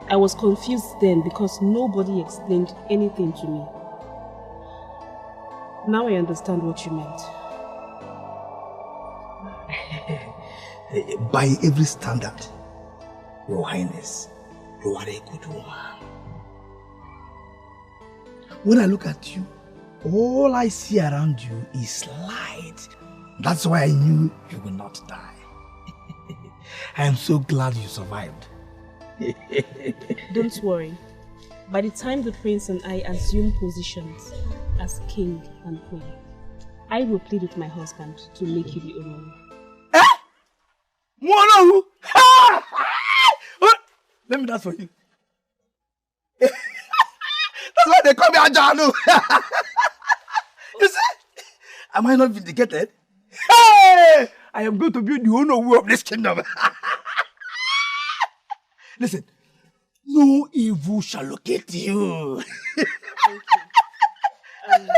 I was confused then because nobody explained anything to me. Now I understand what you meant. By every standard, Your Highness, you are a good woman. When I look at you, all I see around you is light. That's why I knew you would not die. I am so glad you survived. Don't worry. By the time the prince and I assume positions as king and queen, I will plead with my husband to make you the owner. Let me dance for you. That's why they call me Ajanu. You see? Am I not vindicated? Hey! I am going to be the owner of this kingdom. Listen, no evil shall locate you. Thank you.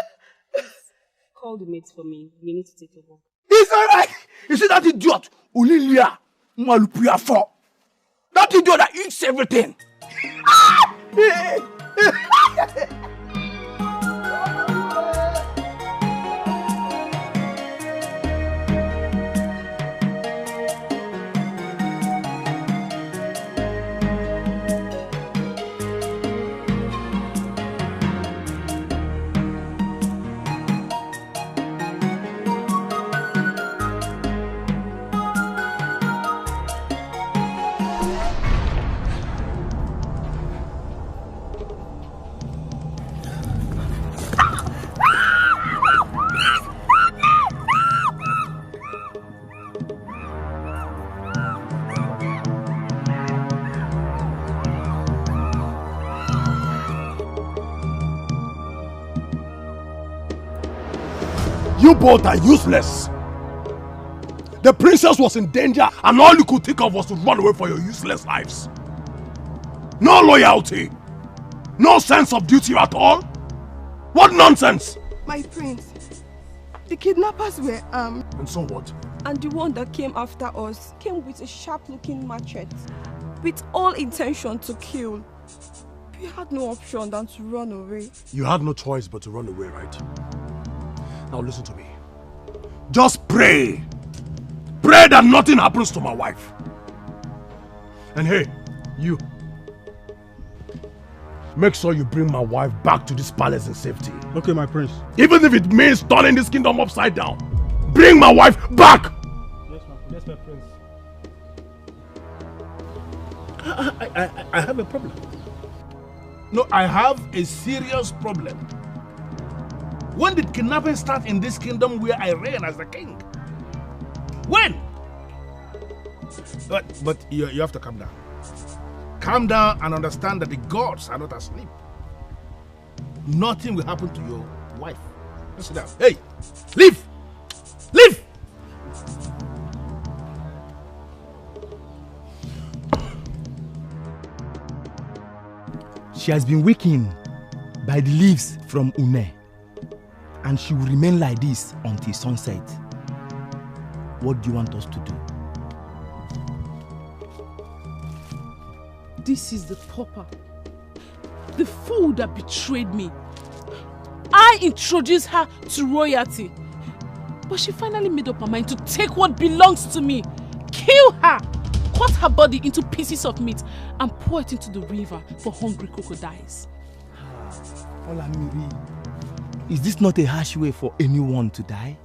Call the mates for me. We need to take a walk. It's alright. You see that idiot? Olilia Malupia for. That idiot that eats everything. You both are useless. The princess was in danger and all you could think of was to run away for your useless lives. No loyalty. No sense of duty at all. What nonsense! My prince, the kidnappers were armed. And so what? And the one that came after us came with a sharp-looking machete, with all intention to kill. We had no option than to run away. You had no choice but to run away, right? Now listen to me. Just pray. Pray that nothing happens to my wife. And hey, you. Make sure you bring my wife back to this palace in safety. Okay, my prince. Even if it means turning this kingdom upside down. Bring my wife back! Yes, my prince. I have a problem. No, I have a serious problem. When did kidnapping start in this kingdom where I reign as the king? When? But you have to calm down. Calm down and understand that the gods are not asleep. Nothing will happen to your wife. Sit down. Hey, leave! Leave! She has been weakened by the leaves from Une, and she will remain like this until sunset. What do you want us to do? This is the pauper, the fool that betrayed me. I introduced her to royalty, but she finally made up her mind to take what belongs to me, kill her, cut her body into pieces of meat, and pour it into the river for hungry crocodiles. Olamiri, is this not a harsh way for anyone to die?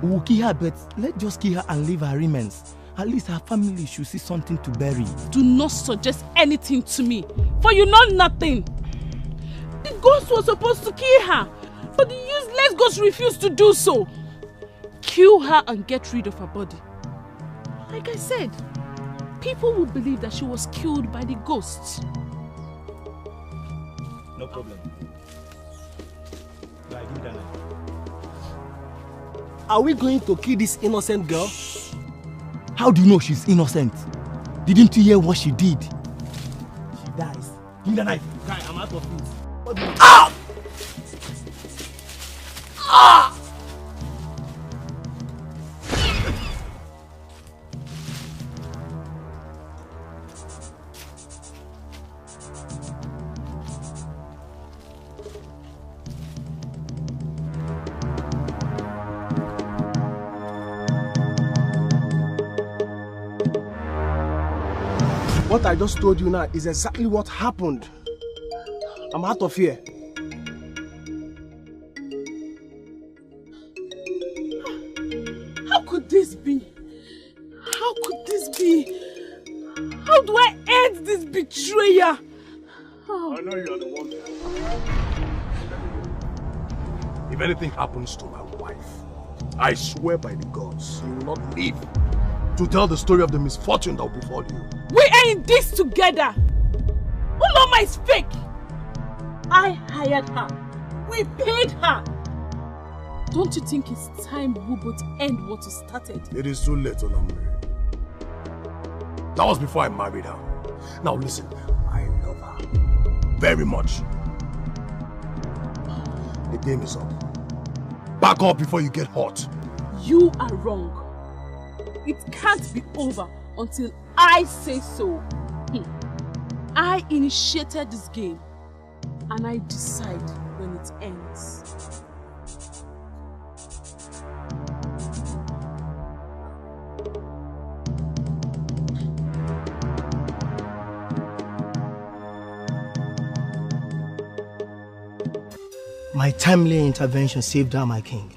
We will kill her, but let's just kill her and leave her remains. At least her family should see something to bury. Do not suggest anything to me, for you know nothing. The ghost was supposed to kill her, but the useless ghost refused to do so. Kill her and get rid of her body. Like I said, people will believe that she was killed by the ghosts. No problem. Give me that knife. Are we going to kill this innocent girl? How do you know she's innocent? Didn't you hear what she did? She dies. Give me the knife. Guy, I'm out of it. Ah! Ah! What I just told you now is exactly what happened. I'm out of here. How could this be? How could this be? How do I end this betrayer? I know you are the one. If anything happens to my wife, I swear by the gods, you will not live to tell the story of the misfortune that will befall you. We are in this together. Uloma is fake. I hired her. We paid her. Don't you think it's time we both end what we started? It is too late, Olamide. That was before I married her. Now listen, I love her very much. The game is up. Back up before you get hurt. You are wrong. It can't be over until I say so. I initiated this game and I decide when it ends. My timely intervention saved her, my king.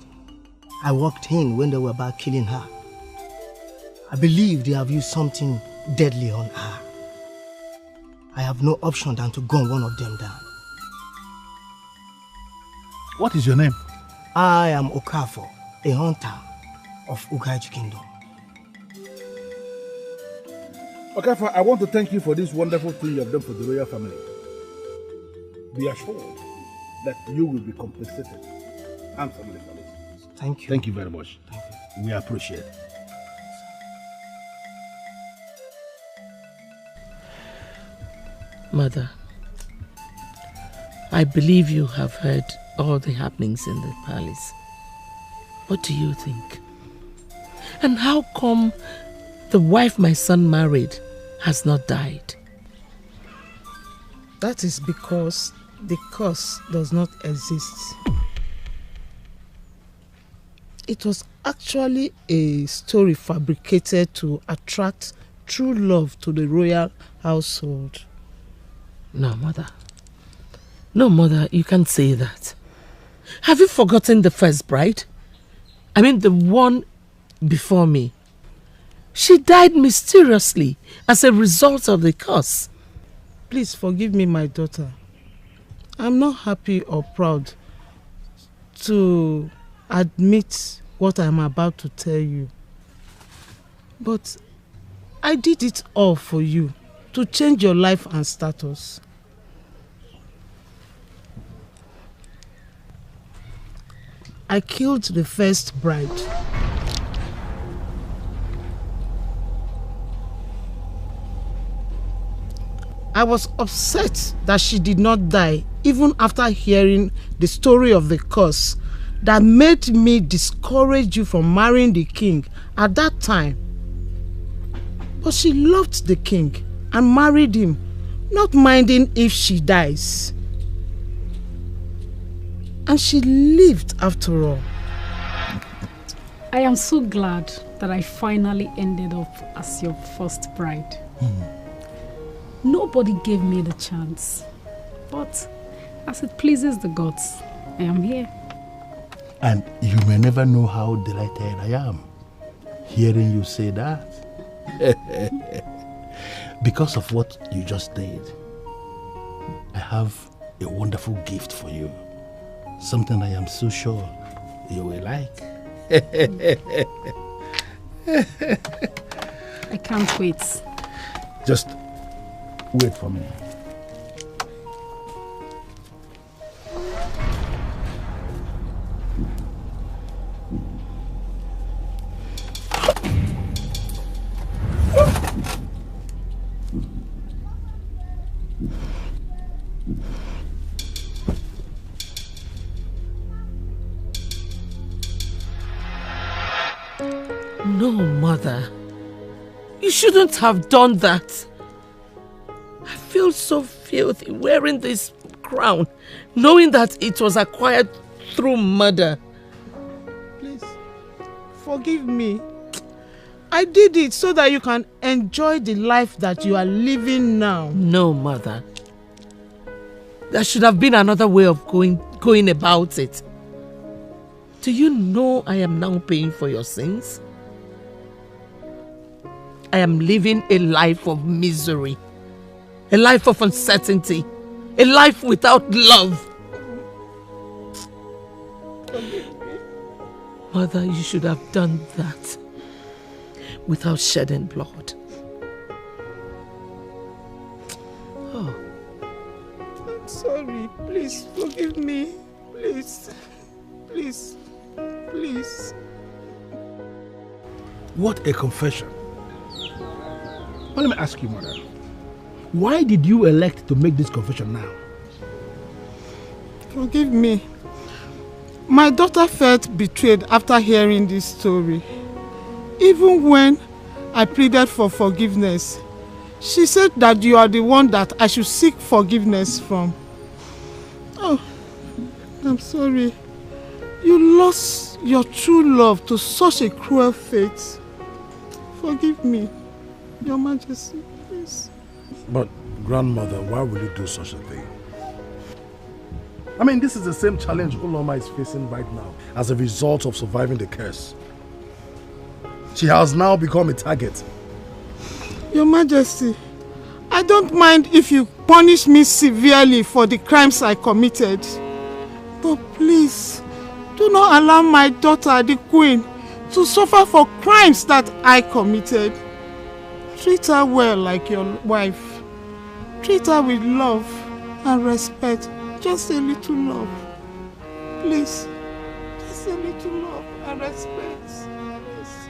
I walked in when they were about killing her. I believe they have used something deadly on her. I have no option than to gun one of them down. What is your name? I am Okafo, a hunter of Ugaiju Kingdom. Okafo, I want to thank you for this wonderful thing you have done for the royal family. Be assured that you will be compensated and family for it. Thank you. Thank you very much. Thank you. We appreciate it. Mother, I believe you have heard all the happenings in the palace. What do you think? And how come the wife my son married has not died? That is because the curse does not exist. It was actually a story fabricated to attract true love to the royal household. No, Mother. No, Mother, you can't say that. Have you forgotten the first bride? I mean, the one before me. She died mysteriously as a result of the curse. Please forgive me, my daughter. I'm not happy or proud to admit what I'm about to tell you. But I did it all for you, to change your life and status. I killed the first bride. I was upset that she did not die even after hearing the story of the curse that made me discourage you from marrying the king at that time. But she loved the king and married him, not minding if she dies. And she lived after all. I am so glad that I finally ended up as your first bride. Nobody gave me the chance, but as it pleases the gods, I am here. And you may never know how delighted I am hearing you say that. Because of what you just did, I have a wonderful gift for you. Something I am so sure you will like. I can't wait. Just wait for me. No, Mother. You shouldn't have done that. I feel so filthy wearing this crown, knowing that it was acquired through murder. Please, forgive me. I did it so that you can enjoy the life that you are living now. No, Mother. There should have been another way of going about it. Do you know I am now paying for your sins? I am living a life of misery, a life of uncertainty, a life without love. Mother, you should have done that without shedding blood. Oh. I'm sorry. Please forgive me. Please. Please. Please. What a confession. Well, let me ask you, Mother. Why did you elect to make this confession now? Forgive me. My daughter felt betrayed after hearing this story. Even when I pleaded for forgiveness, she said that you are the one that I should seek forgiveness from. Oh, I'm sorry. You lost your true love to such a cruel fate. Forgive me, Your Majesty, please. But, Grandmother, why will you do such a thing? I mean, this is the same challenge Uloma is facing right now as a result of surviving the curse. She has now become a target. Your Majesty, I don't mind if you punish me severely for the crimes I committed. But please, do not allow my daughter, the Queen, to suffer for crimes that I committed. Treat her well like your wife. Treat her with love and respect. Just a little love. Please, just a little love and respect. Please.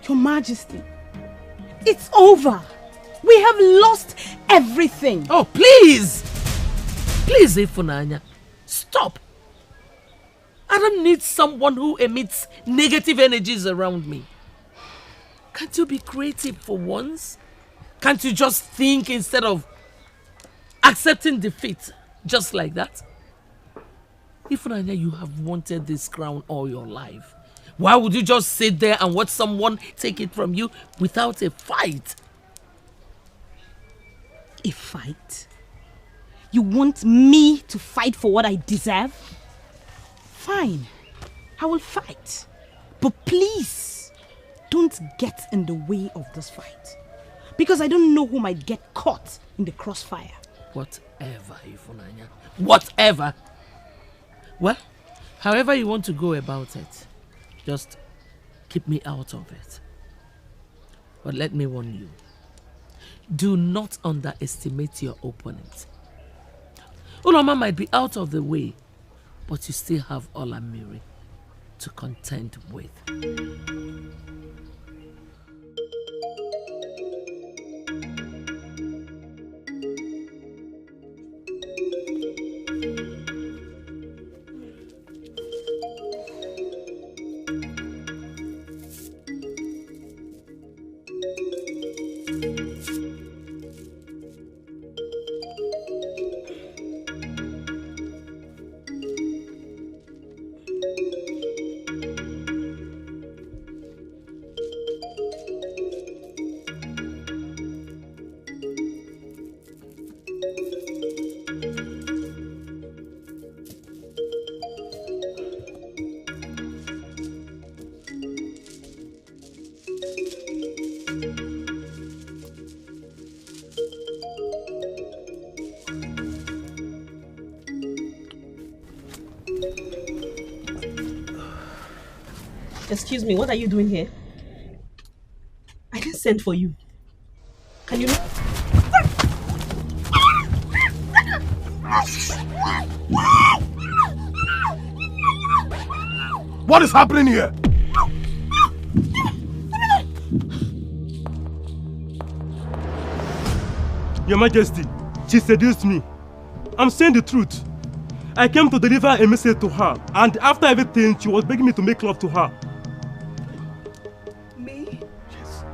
Your Majesty, it's over. We have lost everything. Oh, please! Please, Ifunanya, stop. I don't need someone who emits negative energies around me. Can't you be creative for once? Can't you just think instead of accepting defeat just like that? Ifunanya, you have wanted this crown all your life. Why would you just sit there and watch someone take it from you without a fight? A fight? You want me to fight for what I deserve? Fine, I will fight. But please, don't get in the way of this fight. Because I don't know who might get caught in the crossfire. Whatever, Ifunanya. Whatever. Well, however you want to go about it, just keep me out of it. But let me warn you. Do not underestimate your opponent. Uloma might be out of the way, but you still have Olamiri to contend with. Excuse me, what are you doing here? I didn't send for you. Can you... What is happening here? Your Majesty, she seduced me. I'm saying the truth. I came to deliver a message to her, and after everything, she was begging me to make love to her. Me? Yes.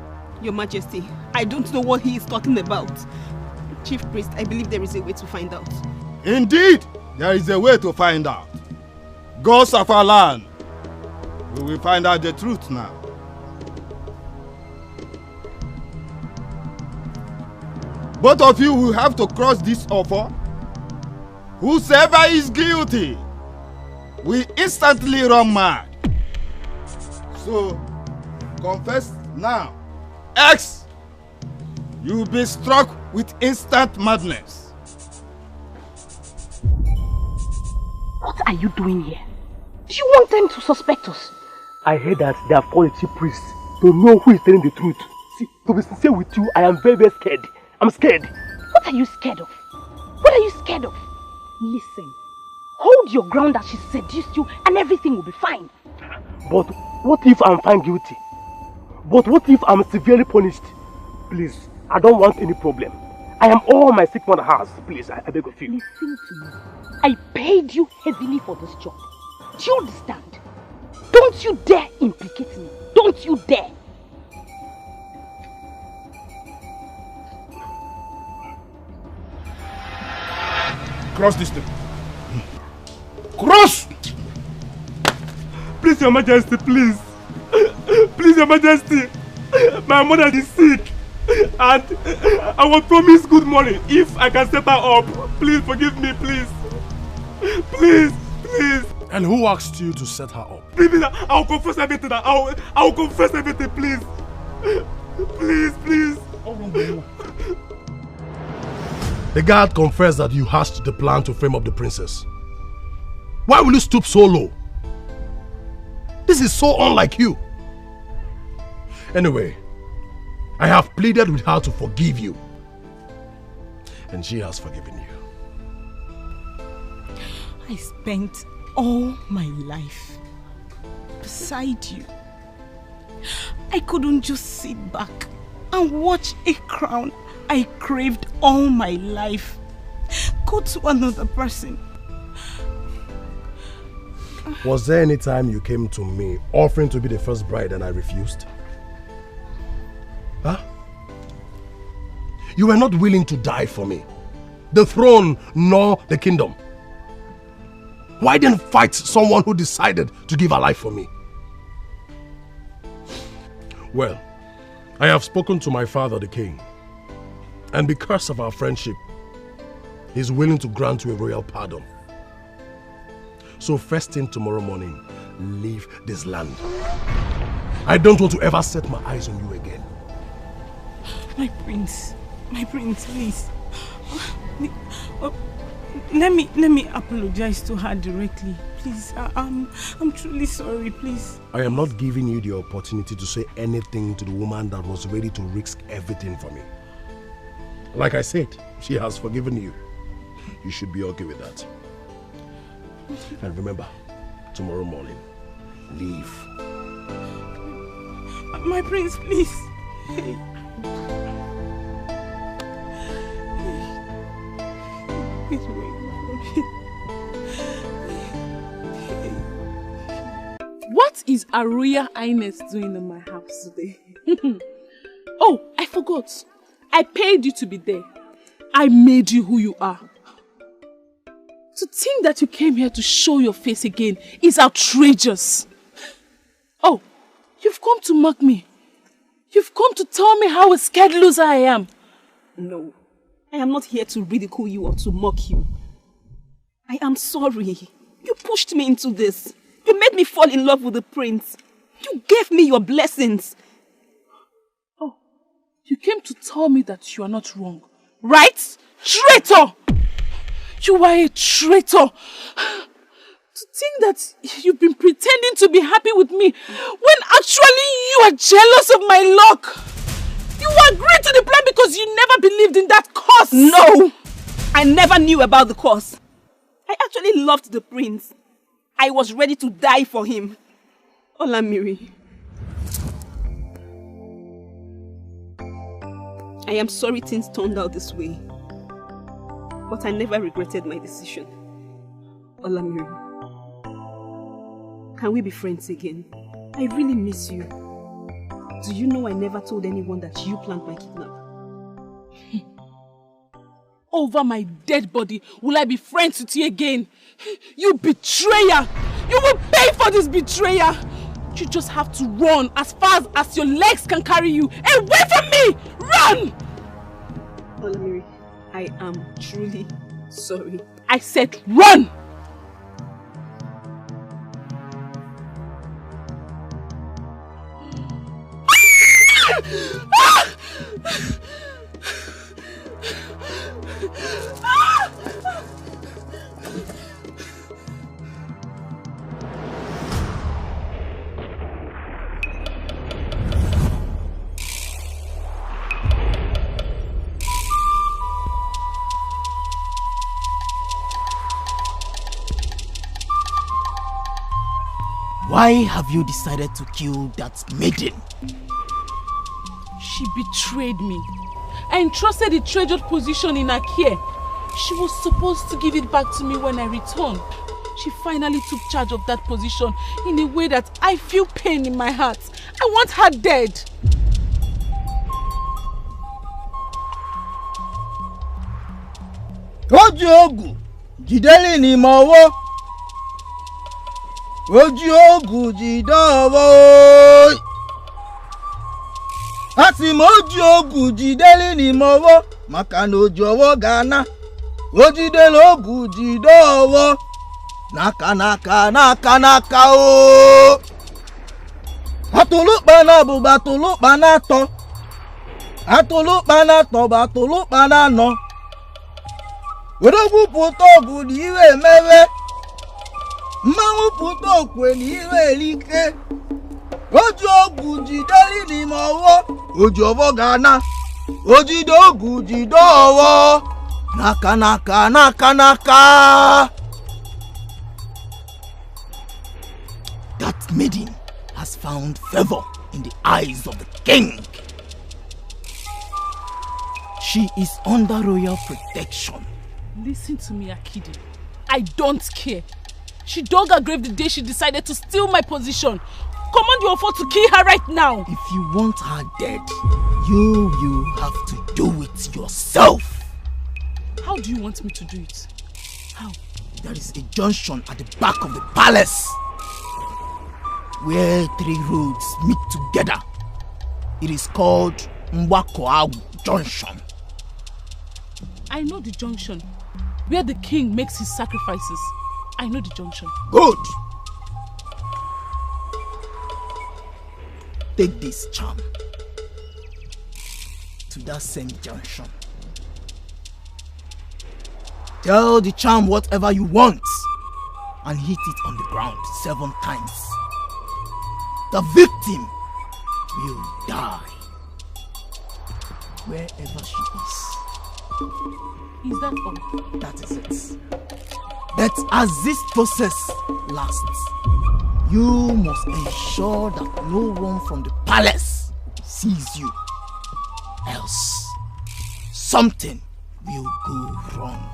Your Majesty, I don't know what he is talking about. Chief Priest, I believe there is a way to find out. Indeed, there is a way to find out. Gods of our land, we will find out the truth now. Both of you will have to cross this offer. Whosoever is guilty will instantly run mad. So, confess now. X, you will be struck with instant madness. What are you doing here? Do you want them to suspect us? I heard that they have called a chief priest to know who is telling the truth. See, to be sincere with you, I am very, very scared. I'm scared. What are you scared of? What are you scared of? Listen, hold your ground as she seduced you and everything will be fine. But what if I'm found guilty? But what if I'm severely punished? Please, I don't want any problem. I am all my sick mother has. Please, I beg of you. Listen to me. I paid you heavily for this job. Do you understand? Don't you dare implicate me. Don't you dare. Cross this thing. Cross! Please, Your Majesty, please. Please, Your Majesty. My mother is sick. And I was promised good money if I can set her up. Please forgive me, please. Please, please. And who asked you to set her up? Please, I'll confess everything. I'll confess everything, please. Please, please. The guard confessed that you hatched the plan to frame up the princess. Why will you stoop so low? This is so unlike you. Anyway, I have pleaded with her to forgive you. And she has forgiven you. I spent all my life beside you. I couldn't just sit back and watch a crown I craved all my life go to another person. Was there any time you came to me offering to be the first bride and I refused? Huh? You were not willing to die for me. The throne nor the kingdom. Why then fight someone who decided to give her life for me? Well, I have spoken to my father the king. And because of our friendship, he's willing to grant you a royal pardon. So first thing tomorrow morning, leave this land. I don't want to ever set my eyes on you again. My prince, please. Let me apologize to her directly. Please, I'm truly sorry, please. I am not giving you the opportunity to say anything to the woman that was ready to risk everything for me. Like I said, she has forgiven you. You should be okay with that. And remember, tomorrow morning, leave. My prince, please. What is a Royal Highness doing in my house today? Oh, I forgot. I paid you to be there. I made you who you are. To think that you came here to show your face again is outrageous. Oh, you've come to mock me. You've come to tell me how a scared loser I am. No, I am not here to ridicule you or to mock you. I am sorry. You pushed me into this. You made me fall in love with the prince. You gave me your blessings. Oh, you came to tell me that you are not wrong, right? Traitor! You are a traitor. To think that you've been pretending to be happy with me when actually you are jealous of my luck. You agreed to the plan because you never believed in that curse. No! I never knew about the curse. I actually loved the prince. I was ready to die for him. Olamiri. I am sorry things turned out this way. But I never regretted my decision. Olamiri, can we be friends again? I really miss you. Do you know I never told anyone that you planned my kidnap? Over my dead body, will I be friends with you again? You betrayer! You will pay for this betrayer! You just have to run as fast as your legs can carry you. Away from me! Run! Olamiri, I am truly sorry. I said run! Why have you decided to kill that maiden? She betrayed me. I entrusted the treasured position in her care. She was supposed to give it back to me when I returned. She finally took charge of that position in a way that I feel pain in my heart. I want her dead. Ojú jìdẹ́lì ni mo wọ́. Ojú ogun jìdọ́wọ́. Àti mojú ogun jìdẹ́lì ni mo wọ́. Maka na ojú ọwọ́ Ghana. Ojidele ogun jìdọ́wọ́. Naka o. Atulupa na bụ batulupa na atọ. Atulupa na atọ bụ atulupa na anọ. Odogwu pụta ọgụ na iwe emewe. Mmanwụ pụta okwe na iwe elike. Oji ogu jideli n'ime ọwọ. Oji ọwọ Ghana. Ojide ogu jide ọwọ. Naka. That maiden has found favor in the eyes of the king. She is under royal protection. Listen to me, Akidi. I don't care. She dug her grave the day she decided to steal my position. Command your force to kill her right now. If you want her dead, you will have to do it yourself. How do you want me to do it? How? There is a junction at the back of the palace where 3 roads meet together. It is called Mwakoawu Junction. I know the junction where the king makes his sacrifices. I know the junction. Good. Take this charm to that same junction. Tell the charm whatever you want and hit it on the ground 7 times. The victim will die wherever she is. Is that all? That is it. But as this process lasts, you must ensure that no one from the palace sees you. Else, something will go wrong.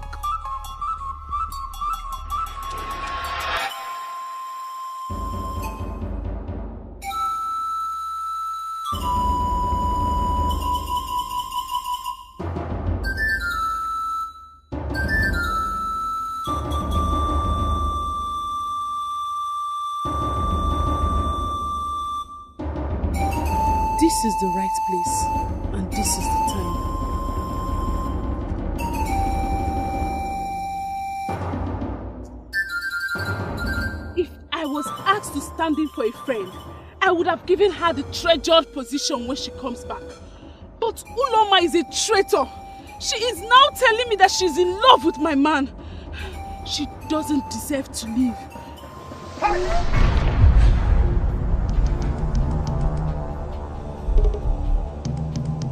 This is the right place, and this is the time. If I was asked to stand in for a friend, I would have given her the treasured position when she comes back. But Uloma is a traitor. She is now telling me that she's in love with my man. She doesn't deserve to live.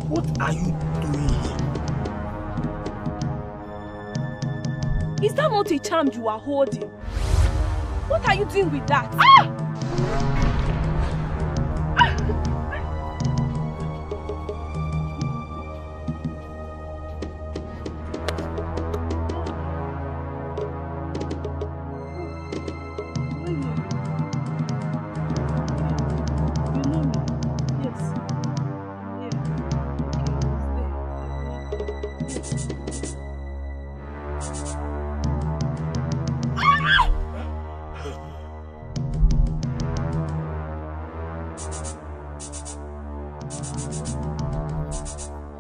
What are you doing here? Is that not a charm you are holding? What are you doing with that?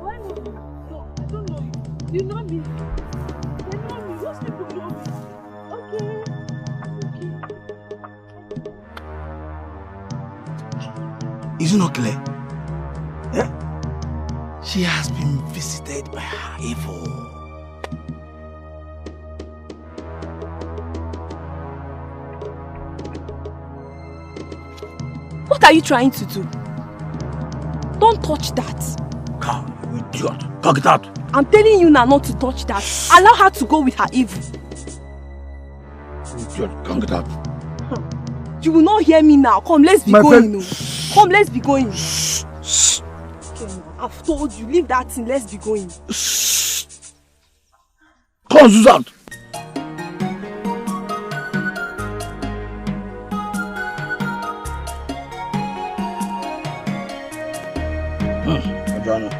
Why not? No, I don't know you. You know me. They know me. Those people know me. Okay. Is it not clear? Yeah? She has been visited by her evil. What are you trying to do? Don't touch that. Come, you idiot. Cock it out. I'm telling you now not to touch that. Allow her to go with her evil. You idiot. Cock it out. You will not hear me now. Come, let's be going. No. Come, let's be going. Okay, I've told you, leave that thing. Let's be going. Come, Susan. Adriana.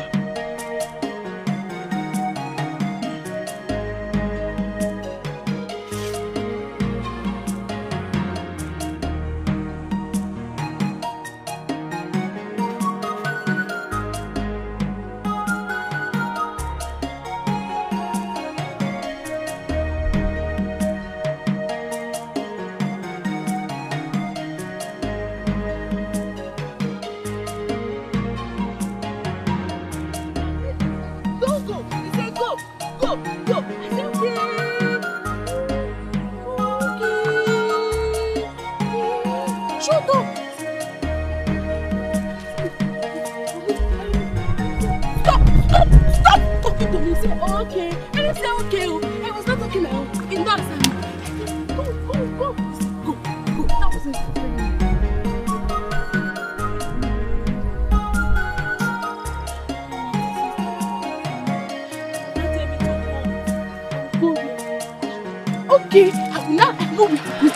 Okay, I will not go with you.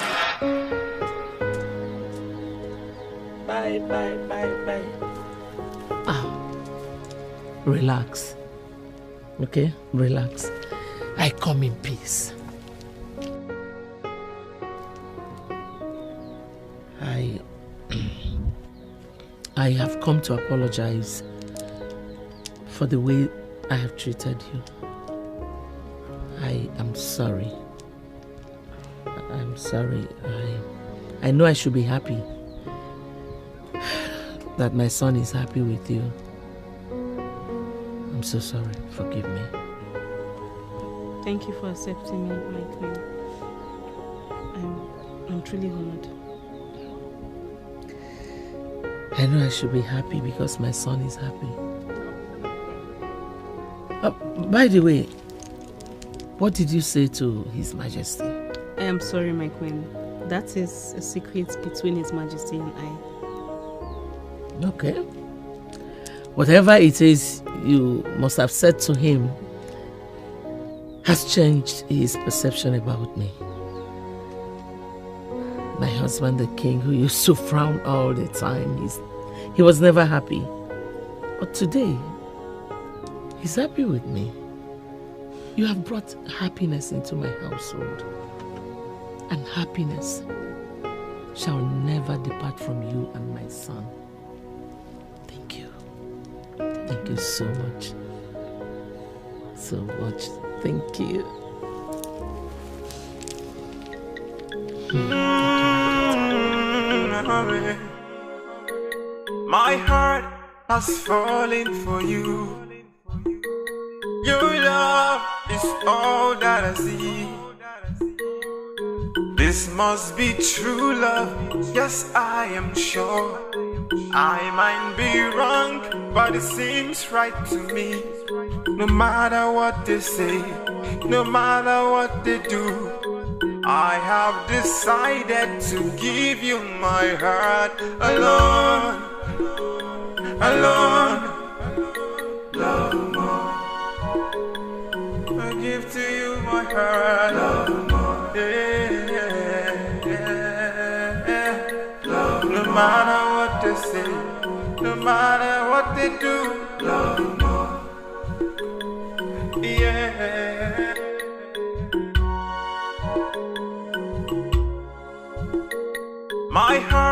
Bye. Relax. Okay? Relax. I come in peace. I have come to apologize for the way I have treated you. I am sorry. I'm sorry. I know I should be happy that my son is happy with you. I'm so sorry. Forgive me. Thank you for accepting me, my queen. I'm truly honored. I know I should be happy because my son is happy. By the way, what did you say to His Majesty? I am sorry, my queen. That is a secret between His Majesty and I. Okay. Whatever it is you must have said to him has changed his perception about me. My husband, the king, who used to frown all the time, he was never happy. But today, he's happy with me. You have brought happiness into my household. And happiness shall never depart from you and my son. Thank you. Thank you so much. So much. Thank you. My heart has fallen for you. Your love is all that I see. This must be true love. Yes, I am sure. I might be wrong, but it seems right to me. No matter what they say, no matter what they do, I have decided to give you my heart alone, alone. Love more. I give to you my heart. Love more. Yeah. Love no matter what they say, no matter what they do. Love more. Yeah. My heart.